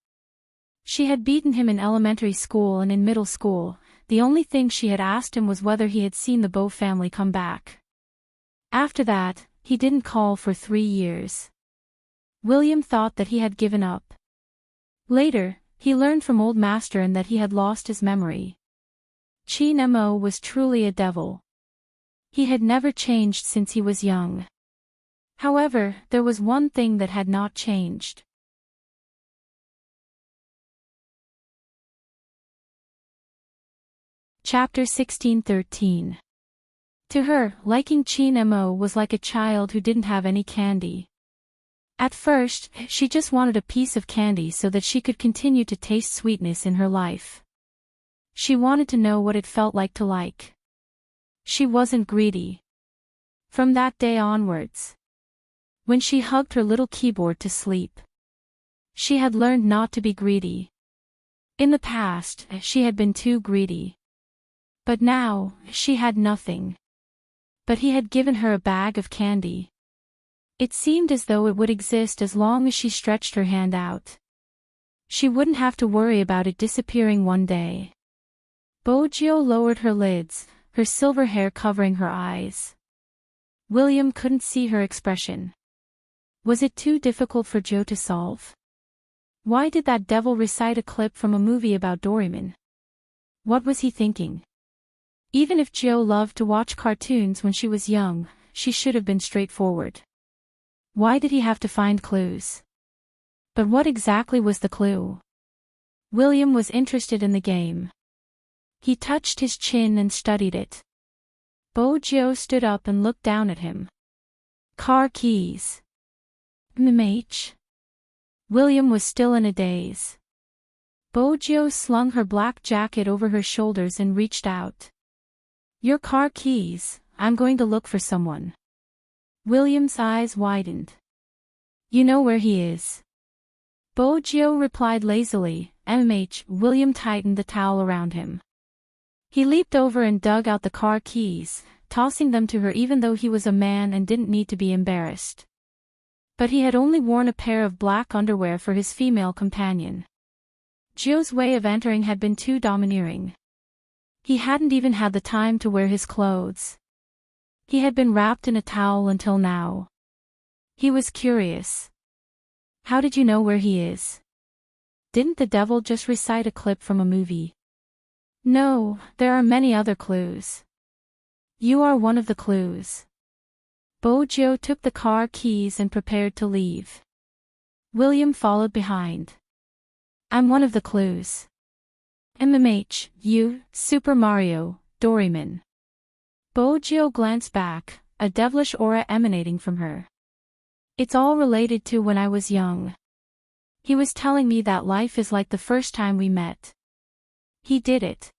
She had beaten him in elementary school and in middle school. The only thing she had asked him was whether he had seen the Bo family come back. After that, he didn't call for 3 years. William thought that he had given up. Later, he learned from old master and that he had lost his memory. Chin Mo was truly a devil. He had never changed since he was young. However, there was one thing that had not changed. Chapter 16:13. To her, liking Chin Mo was like a child who didn't have any candy. At first, she just wanted a piece of candy so that she could continue to taste sweetness in her life. She wanted to know what it felt like to like. She wasn't greedy. From that day onwards, when she hugged her little keyboard to sleep, she had learned not to be greedy. In the past, she had been too greedy. But now, she had nothing. But he had given her a bag of candy. It seemed as though it would exist as long as she stretched her hand out. She wouldn't have to worry about it disappearing one day. Bojo lowered her lids, her silver hair covering her eyes. William couldn't see her expression. Was it too difficult for Joe to solve? Why did that devil recite a clip from a movie about Doraemon? What was he thinking? Even if Joe loved to watch cartoons when she was young, she should have been straightforward. Why did he have to find clues? But what exactly was the clue? William was interested in the game. He touched his chin and studied it. Bojo stood up and looked down at him. Car keys. MH. William was still in a daze. Bojo slung her black jacket over her shoulders and reached out. Your car keys, I'm going to look for someone. William's eyes widened. You know where he is. Bojo replied lazily. William tightened the towel around him. He leaped over and dug out the car keys, tossing them to her even though he was a man and didn't need to be embarrassed. But he had only worn a pair of black underwear for his female companion. Joe's way of entering had been too domineering. He hadn't even had the time to wear his clothes. He had been wrapped in a towel until now. He was curious. How did you know where he is? Didn't the devil just recite a clip from a movie? No, there are many other clues. You are one of the clues. Bojo took the car keys and prepared to leave. William followed behind. I'm one of the clues. You, Super Mario, Doraemon. Bojo glanced back, a devilish aura emanating from her. It's all related to when I was young. He was telling me that life is like the first time we met. He did it.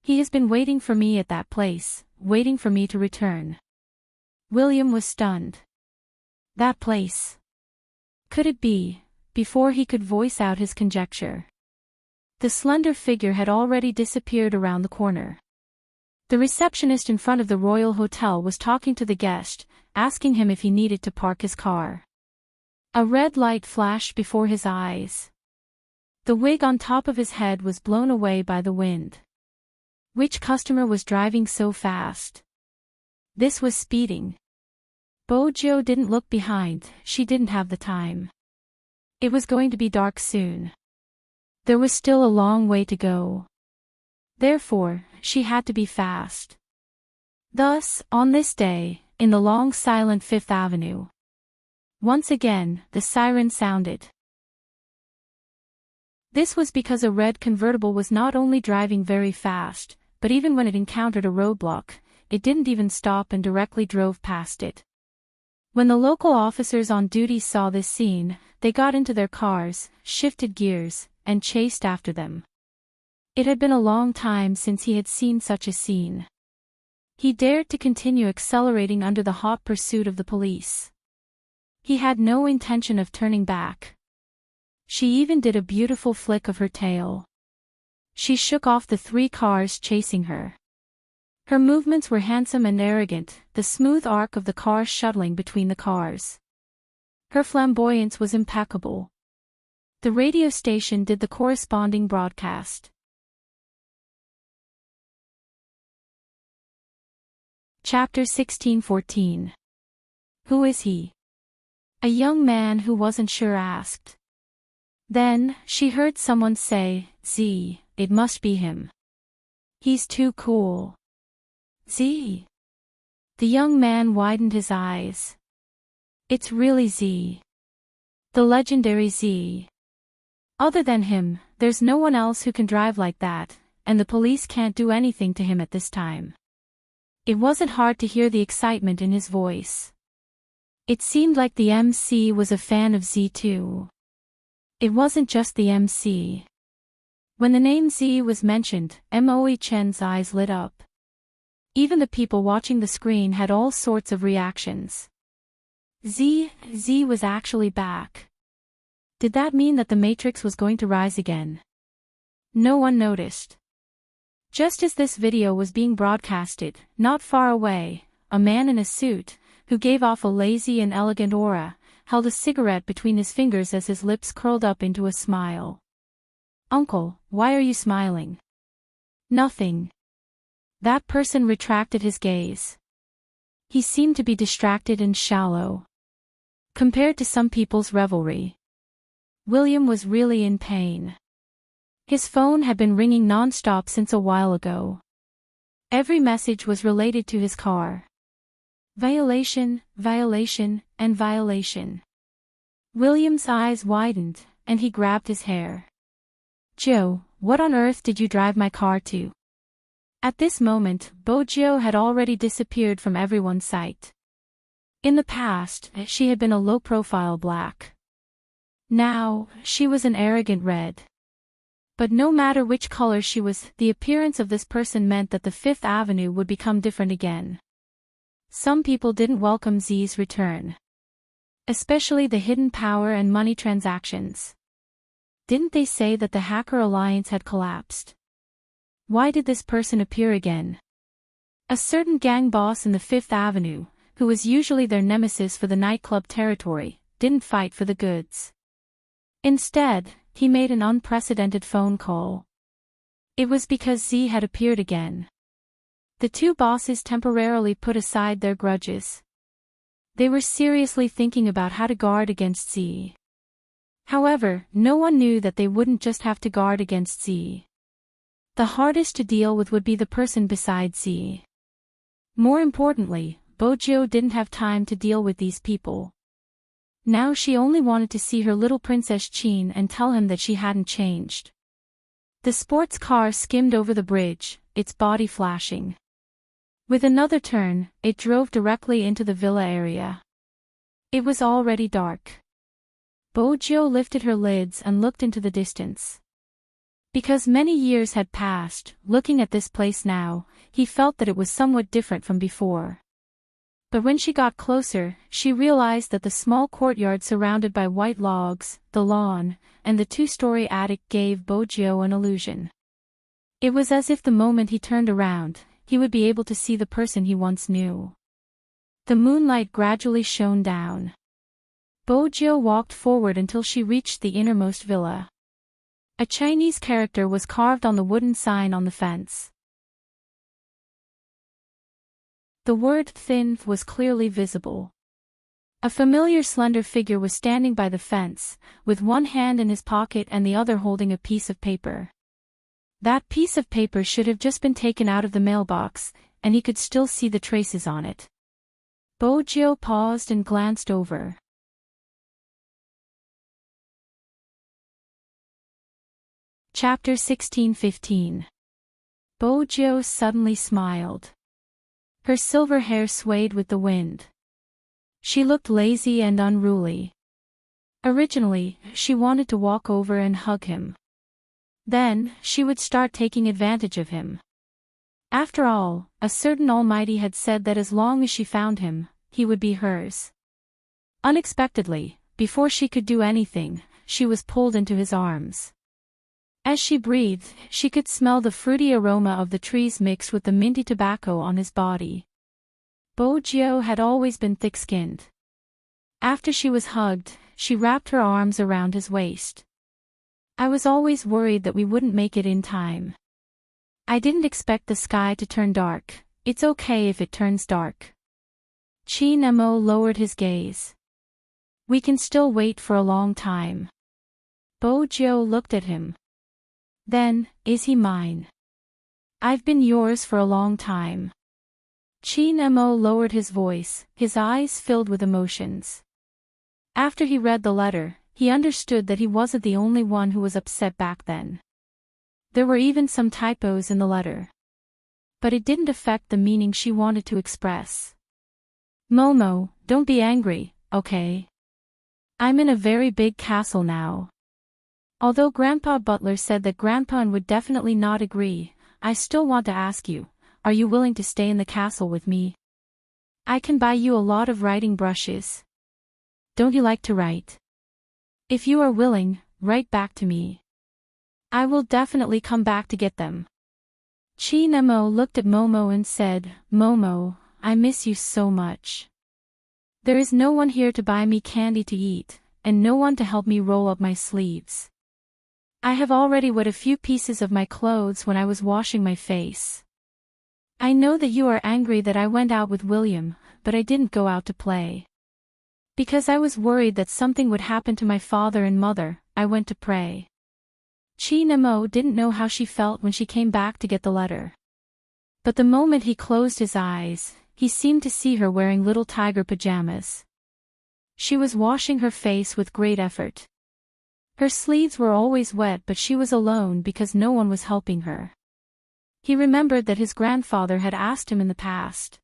He has been waiting for me at that place, waiting for me to return. William was stunned. That place. Could it be, before he could voice out his conjecture? The slender figure had already disappeared around the corner. The receptionist in front of the Royal Hotel was talking to the guest, asking him if he needed to park his car. A red light flashed before his eyes. The wig on top of his head was blown away by the wind. Which customer was driving so fast? This was speeding. Bojo didn't look behind, she didn't have the time. It was going to be dark soon. There was still a long way to go. Therefore, she had to be fast. Thus, on this day, in the long silent Fifth Avenue. Once again, the siren sounded. This was because a red convertible was not only driving very fast, but even when it encountered a roadblock, it didn't even stop and directly drove past it. When the local officers on duty saw this scene, they got into their cars, shifted gears, and chased after them. It had been a long time since he had seen such a scene. He dared to continue accelerating under the hot pursuit of the police. He had no intention of turning back. She even did a beautiful flick of her tail. She shook off the 3 cars chasing her. Her movements were handsome and arrogant, the smooth arc of the car shuttling between the cars. Her flamboyance was impeccable. The radio station did the corresponding broadcast. Chapter 16:14. Who is he? A young man who wasn't sure asked. Then, she heard someone say, Z, it must be him. He's too cool. Z. The young man widened his eyes. It's really Z. The legendary Z. Other than him, there's no one else who can drive like that, and the police can't do anything to him at this time. It wasn't hard to hear the excitement in his voice. It seemed like the MC was a fan of Z too. It wasn't just the MC. When the name Z was mentioned, Moe Chen's eyes lit up. Even the people watching the screen had all sorts of reactions. Z was actually back. Did that mean that the Matrix was going to rise again? No one noticed. Just as this video was being broadcasted, not far away, a man in a suit, who gave off a lazy and elegant aura, held a cigarette between his fingers as his lips curled up into a smile. Uncle, why are you smiling? Nothing. That person retracted his gaze. He seemed to be distracted and shallow. Compared to some people's revelry. William was really in pain. His phone had been ringing non-stop since a while ago. Every message was related to his car. Violation, violation, and violation. William's eyes widened, and he grabbed his hair. Joe, what on earth did you drive my car to? At this moment, Bojo had already disappeared from everyone's sight. In the past, she had been a low-profile black. Now, she was an arrogant red. But no matter which color she was, the appearance of this person meant that the Fifth Avenue would become different again. Some people didn't welcome Z's return. Especially the hidden power and money transactions. Didn't they say that the hacker alliance had collapsed? Why did this person appear again? A certain gang boss in the Fifth Avenue, who was usually their nemesis for the nightclub territory, didn't fight for the goods. Instead, he made an unprecedented phone call. It was because Z had appeared again. The two bosses temporarily put aside their grudges. They were seriously thinking about how to guard against Z. However, no one knew that they wouldn't just have to guard against Z. The hardest to deal with would be the person beside Z. More importantly, Bojo didn't have time to deal with these people. Now she only wanted to see her little Princess Chin and tell him that she hadn't changed. The sports car skimmed over the bridge, its body flashing. With another turn, it drove directly into the villa area. It was already dark. Bojo lifted her lids and looked into the distance. Because many years had passed, looking at this place now, he felt that it was somewhat different from before. But when she got closer, she realized that the small courtyard surrounded by white logs, the lawn, and the 2-story attic gave Bojo an illusion. It was as if the moment he turned around, he would be able to see the person he once knew. The moonlight gradually shone down. Bojo walked forward until she reached the innermost villa. A Chinese character was carved on the wooden sign on the fence. The word thin was clearly visible. A familiar slender figure was standing by the fence, with one hand in his pocket and the other holding a piece of paper. That piece of paper should have just been taken out of the mailbox, and he could still see the traces on it. Bojo paused and glanced over. Chapter 16:15. Bojo suddenly smiled. Her silver hair swayed with the wind. She looked lazy and unruly. Originally, she wanted to walk over and hug him. Then, she would start taking advantage of him. After all, a certain Almighty had said that as long as she found him, he would be hers. Unexpectedly, before she could do anything, she was pulled into his arms. As she breathed, she could smell the fruity aroma of the trees mixed with the minty tobacco on his body. Bojo had always been thick-skinned. After she was hugged, she wrapped her arms around his waist. I was always worried that we wouldn't make it in time. I didn't expect the sky to turn dark. It's okay if it turns dark. Nemo lowered his gaze. We can still wait for a long time. Bojo looked at him. Then, is he mine? I've been yours for a long time. Nemo lowered his voice, his eyes filled with emotions. After he read the letter, he understood that he wasn't the only one who was upset back then. There were even some typos in the letter. But it didn't affect the meaning she wanted to express. Momo, don't be angry, okay? I'm in a very big castle now. Although Grandpa Butler said that Grandpa would definitely not agree, I still want to ask you, are you willing to stay in the castle with me? I can buy you a lot of writing brushes. Don't you like to write? If you are willing, write back to me. I will definitely come back to get them. Nemo looked at Momo and said, Momo, I miss you so much. There is no one here to buy me candy to eat, and no one to help me roll up my sleeves. I have already wet a few pieces of my clothes when I was washing my face. I know that you are angry that I went out with William, but I didn't go out to play. Because I was worried that something would happen to my father and mother, I went to pray. Nemo didn't know how she felt when she came back to get the letter. But the moment he closed his eyes, he seemed to see her wearing little tiger pajamas. She was washing her face with great effort. Her sleeves were always wet, but she was alone because no one was helping her. He remembered that his grandfather had asked him in the past.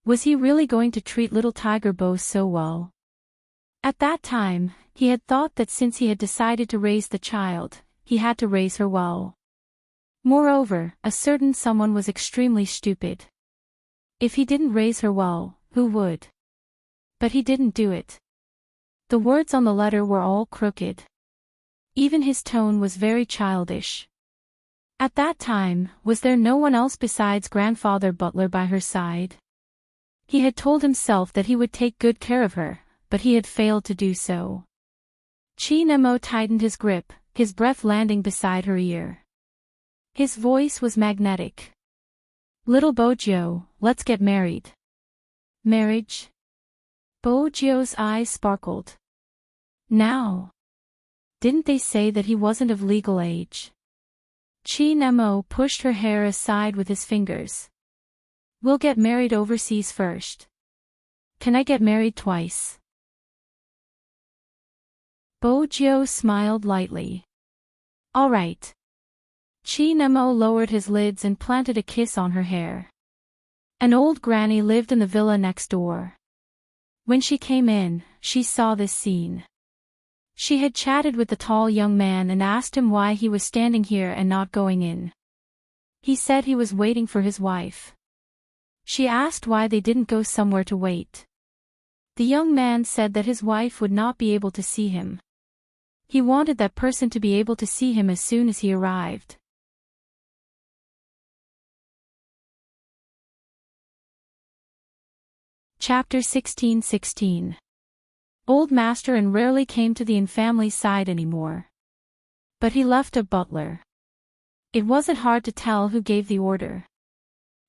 Was he really going to treat little Tiger Bo so well? At that time, he had thought that since he had decided to raise the child, he had to raise her well. Moreover, a certain someone was extremely stupid. If he didn't raise her well, who would? But he didn't do it. The words on the letter were all crooked. Even his tone was very childish. At that time, was there no one else besides Grandfather Butler by her side? He had told himself that he would take good care of her, but he had failed to do so. Nemo tightened his grip, his breath landing beside her ear. His voice was magnetic. Little Bojo, let's get married. Marriage? Bojo's eyes sparkled. Now? Didn't they say that he wasn't of legal age? Nemo pushed her hair aside with his fingers. We'll get married overseas first. Can I get married twice? Bojo smiled lightly. All right. Nemo lowered his lids and planted a kiss on her hair. An old granny lived in the villa next door. When she came in, she saw this scene. She had chatted with the tall young man and asked him why he was standing here and not going in. He said he was waiting for his wife. She asked why they didn't go somewhere to wait. The young man said that his wife would not be able to see him. He wanted that person to be able to see him as soon as he arrived. Chapter 16:16. Old Master and rarely came to the in family's side anymore. But he left a butler. It wasn't hard to tell who gave the order.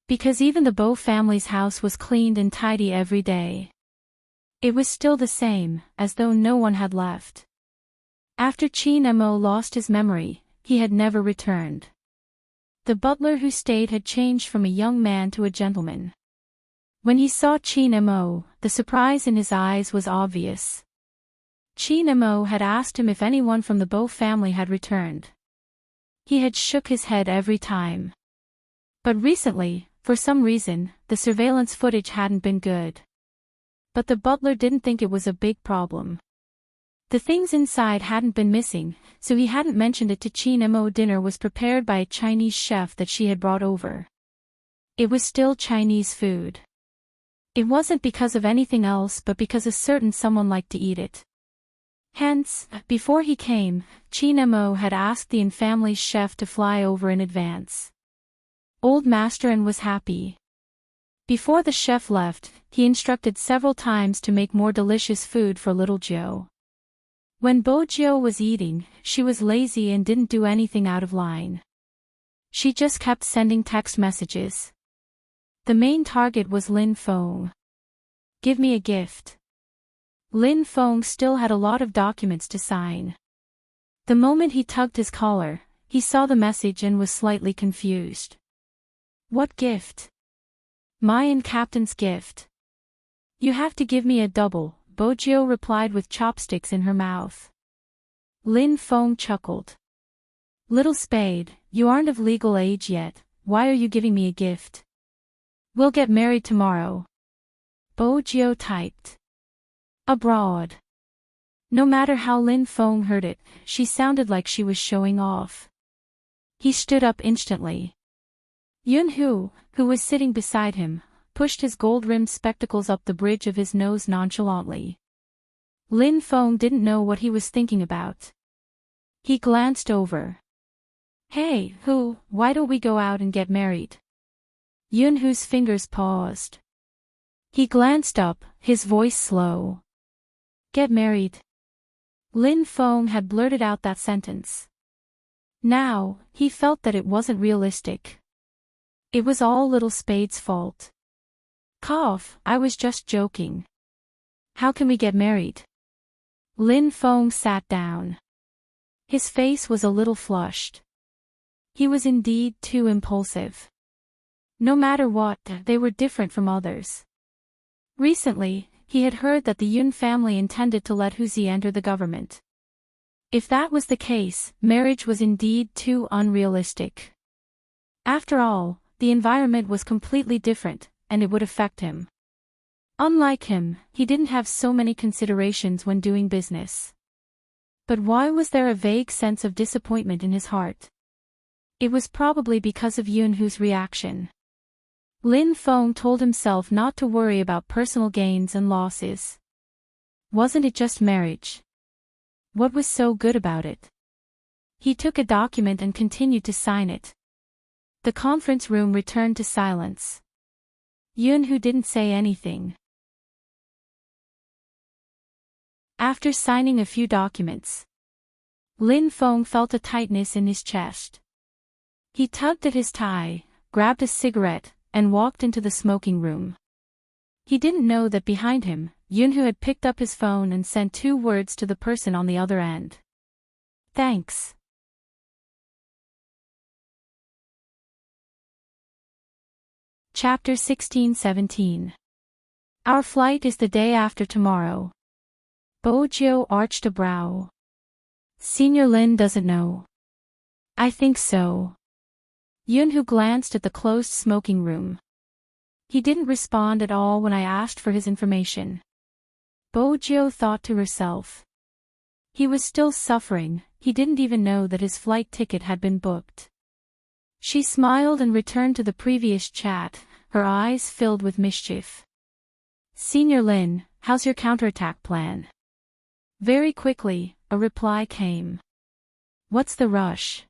Because even the Bo family's house was cleaned and tidy every day. It was still the same, as though no one had left. After Nemo lost his memory, he had never returned. The butler who stayed had changed from a young man to a gentleman. When he saw Nemo, the surprise in his eyes was obvious. Nemo had asked him if anyone from the Bo family had returned. He had shook his head every time. But recently, for some reason, the surveillance footage hadn't been good. But the butler didn't think it was a big problem. The things inside hadn't been missing, so he hadn't mentioned it to Chin Mo. Dinner was prepared by a Chinese chef that she had brought over. It was still Chinese food. It wasn't because of anything else but because a certain someone liked to eat it. Hence, before he came, Chin Mo had asked the family's chef to fly over in advance. Old Masterin was happy. Before the chef left, he instructed several times to make more delicious food for little Jiu. When Bo Jiu was eating, she was lazy and didn't do anything out of line. She just kept sending text messages. The main target was Lin Feng. Give me a gift. Lin Feng still had a lot of documents to sign. The moment he tugged his collar, he saw the message and was slightly confused. What gift? Mayan captain's gift. You have to give me a double, Bo Jiu replied with chopsticks in her mouth. Lin Feng chuckled. Little spade, you aren't of legal age yet, why are you giving me a gift? We'll get married tomorrow. Bo Jiu typed. Abroad. No matter how Lin Feng heard it, she sounded like she was showing off. He stood up instantly. Yun Hu, who was sitting beside him, pushed his gold-rimmed spectacles up the bridge of his nose nonchalantly. Lin Feng didn't know what he was thinking about. He glanced over. Hey, Hu, why don't we go out and get married? Yun Hu's fingers paused. He glanced up, his voice slow. Get married. Lin Feng had blurted out that sentence. Now, he felt that it wasn't realistic. It was all little Spade's fault. Cough, I was just joking. How can we get married? Lin Feng sat down. His face was a little flushed. He was indeed too impulsive. No matter what, they were different from others. Recently, he had heard that the Yun family intended to let Huzi enter the government. If that was the case, marriage was indeed too unrealistic. After all, the environment was completely different, and it would affect him. Unlike him, he didn't have so many considerations when doing business. But why was there a vague sense of disappointment in his heart? It was probably because of Yun Hu's reaction. Lin Feng told himself not to worry about personal gains and losses. Wasn't it just marriage? What was so good about it? He took a document and continued to sign it. The conference room returned to silence. Yun Hu didn't say anything. After signing a few documents, Lin Feng felt a tightness in his chest. He tugged at his tie, grabbed a cigarette, and walked into the smoking room. He didn't know that behind him, Yun Hu had picked up his phone and sent 2 words to the person on the other end. Thanks. Chapter 16-17. Our flight is the day after tomorrow. Bo Jiu arched a brow. Senior Lin doesn't know. I think so. Yun Hu glanced at the closed smoking room. He didn't respond at all when I asked for his information. Bo Jiu thought to herself. He was still suffering, he didn't even know that his flight ticket had been booked. She smiled and returned to the previous chat, her eyes filled with mischief. Senior Lin, how's your counterattack plan? Very quickly, a reply came. What's the rush?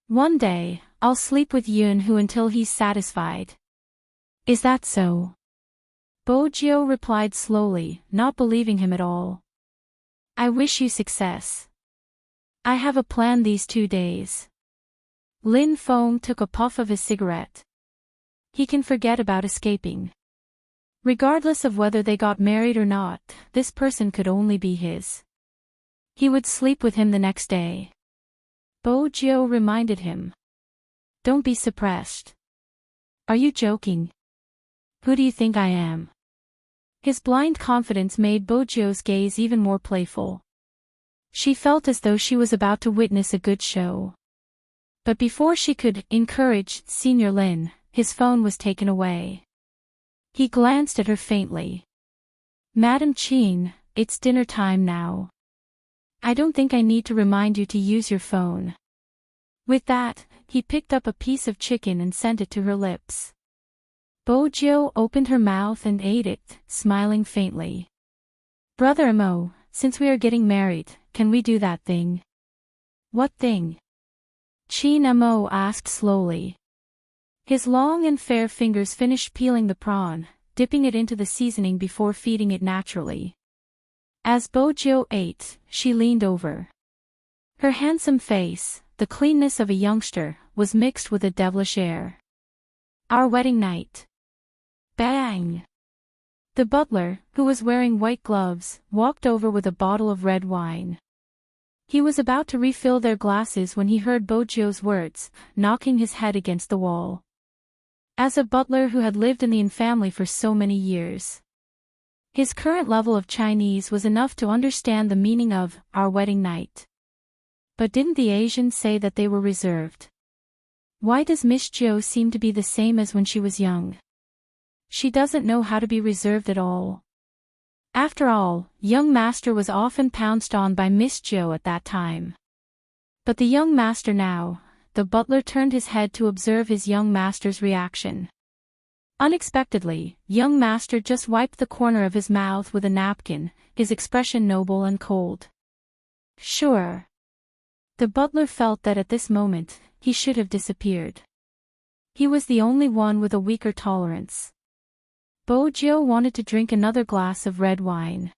One day, I'll sleep with Yun Hu until he's satisfied. Is that so? Bo Jiu replied slowly, not believing him at all. I wish you success. I have a plan these 2 days. Lin Feng took a puff of his cigarette. He can forget about escaping. Regardless of whether they got married or not, this person could only be his. He would sleep with him the next day. Bo Jiu reminded him. Don't be suppressed. Are you joking? Who do you think I am? His blind confidence made Bo Jiu's gaze even more playful. She felt as though she was about to witness a good show. But before she could encourage Senior Lin, his phone was taken away. He glanced at her faintly. Madam Qin, it's dinner time now. I don't think I need to remind you to use your phone. With that, he picked up a piece of chicken and sent it to her lips. Bojiu opened her mouth and ate it, smiling faintly. Brother Mo, since we are getting married, can we do that thing? What thing? Qin Mo asked slowly. His long and fair fingers finished peeling the prawn, dipping it into the seasoning before feeding it naturally. As Bojiu ate, she leaned over. Her handsome face, the cleanness of a youngster, was mixed with a devilish air. Our wedding night. Bang! The butler, who was wearing white gloves, walked over with a bottle of red wine. He was about to refill their glasses when he heard Bojiu's words, knocking his head against the wall. As a butler who had lived in the Yin family for so many years, his current level of Chinese was enough to understand the meaning of our wedding night. But didn't the Asians say that they were reserved? Why does Miss Jiu seem to be the same as when she was young? She doesn't know how to be reserved at all. After all, young master was often pounced on by Miss Jiu at that time. But the young master now, the butler turned his head to observe his young master's reaction. Unexpectedly, young master just wiped the corner of his mouth with a napkin, his expression noble and cold. Sure. The butler felt that at this moment, he should have disappeared. He was the only one with a weaker tolerance. Bojiu wanted to drink another glass of red wine.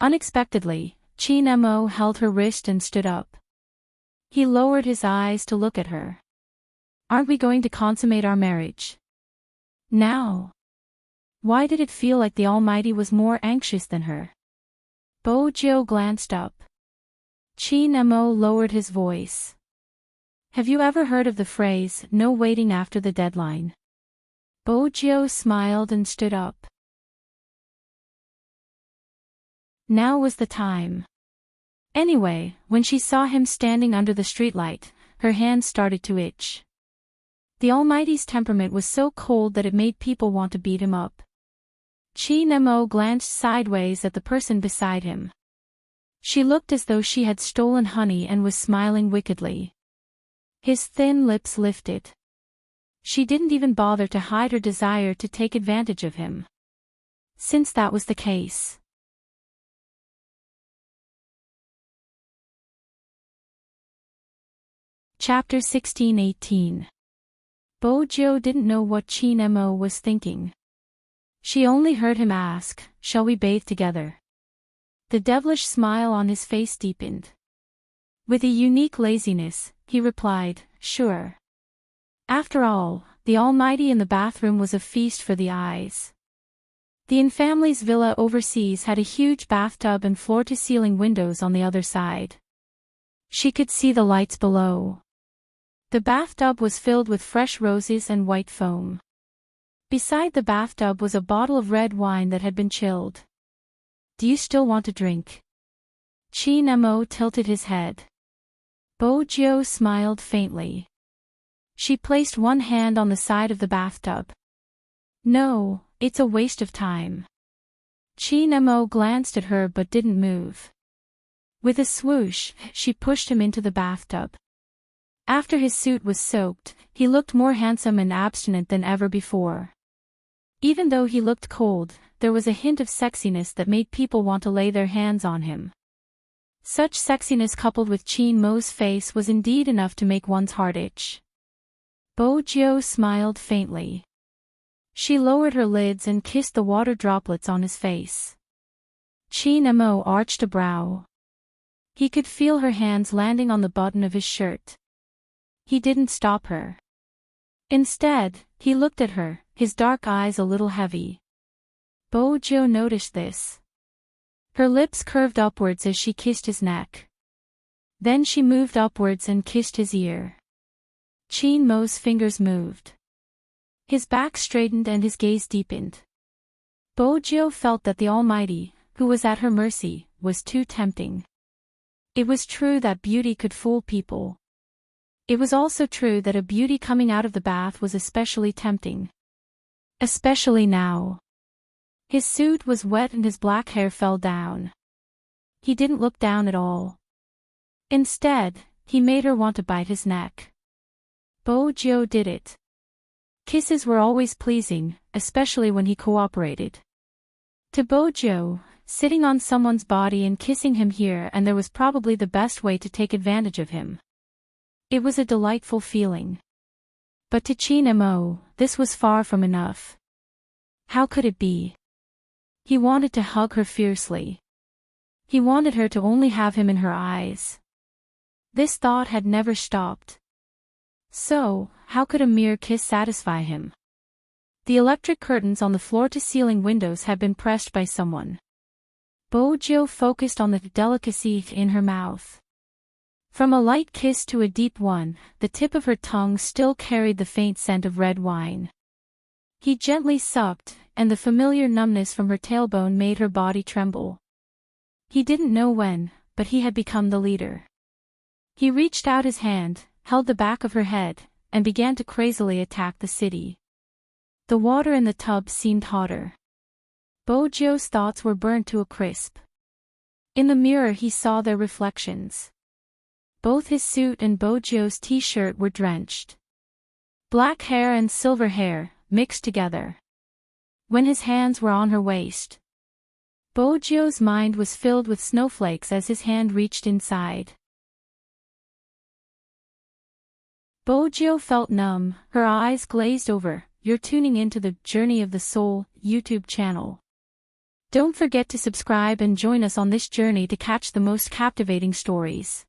Unexpectedly, Qin Mo held her wrist and stood up. He lowered his eyes to look at her. Aren't we going to consummate our marriage? Now? Why did it feel like the Almighty was more anxious than her? Bojiu glanced up. Qin Mo lowered his voice. Have you ever heard of the phrase, no waiting after the deadline? Bojiu smiled and stood up. Now was the time. Anyway, when she saw him standing under the streetlight, her hands started to itch. The Almighty's temperament was so cold that it made people want to beat him up. Qin Mo glanced sideways at the person beside him. She looked as though she had stolen honey and was smiling wickedly. His thin lips lifted. She didn't even bother to hide her desire to take advantage of him. Since that was the case. Chapter 16-18. Bojiu didn't know what Qin Mo was thinking. She only heard him ask, "Shall we bathe together?" The devilish smile on his face deepened. With a unique laziness, he replied, "Sure." After all, the Almighty in the bathroom was a feast for the eyes. The Yin family's villa overseas had a huge bathtub and floor-to-ceiling windows on the other side. She could see the lights below. The bathtub was filled with fresh roses and white foam. Beside the bathtub was a bottle of red wine that had been chilled. Do you still want to drink? Qin Mo tilted his head. Bojiu smiled faintly. She placed one hand on the side of the bathtub. No, it's a waste of time. Qin Mo glanced at her but didn't move. With a swoosh, she pushed him into the bathtub. After his suit was soaked, he looked more handsome and abstinent than ever before. Even though he looked cold, there was a hint of sexiness that made people want to lay their hands on him. Such sexiness coupled with Qin Mo's face was indeed enough to make one's heart itch. Bojiu smiled faintly. She lowered her lids and kissed the water droplets on his face. Qin Mo arched a brow. He could feel her hands landing on the button of his shirt. He didn't stop her. Instead, he looked at her, his dark eyes a little heavy. Bojiu noticed this. Her lips curved upwards as she kissed his neck. Then she moved upwards and kissed his ear. Qin Mo's fingers moved. His back straightened and his gaze deepened. Bojiu felt that the Almighty, who was at her mercy, was too tempting. It was true that beauty could fool people. It was also true that a beauty coming out of the bath was especially tempting. Especially now. His suit was wet and his black hair fell down. He didn't look down at all. Instead, he made her want to bite his neck. Bojo did it. Kisses were always pleasing, especially when he cooperated. To Bojo, sitting on someone's body and kissing him here and there was probably the best way to take advantage of him. It was a delightful feeling. But to Chin Mo, this was far from enough. How could it be? He wanted to hug her fiercely. He wanted her to only have him in her eyes. This thought had never stopped. So, how could a mere kiss satisfy him? The electric curtains on the floor-to-ceiling windows had been pressed by someone. Bojo focused on the delicacy in her mouth. From a light kiss to a deep one, the tip of her tongue still carried the faint scent of red wine. He gently sucked, and the familiar numbness from her tailbone made her body tremble. He didn't know when, but he had become the leader. He reached out his hand, held the back of her head, and began to crazily attack the city. The water in the tub seemed hotter. Bojo's thoughts were burnt to a crisp. In the mirror he saw their reflections. Both his suit and Bojo's t-shirt were drenched. Black hair and silver hair, mixed together. When his hands were on her waist, Bojo's mind was filled with snowflakes as his hand reached inside. Bojo felt numb, her eyes glazed over. You're tuning into the Journey of the Soul YouTube channel. Don't forget to subscribe and join us on this journey to catch the most captivating stories.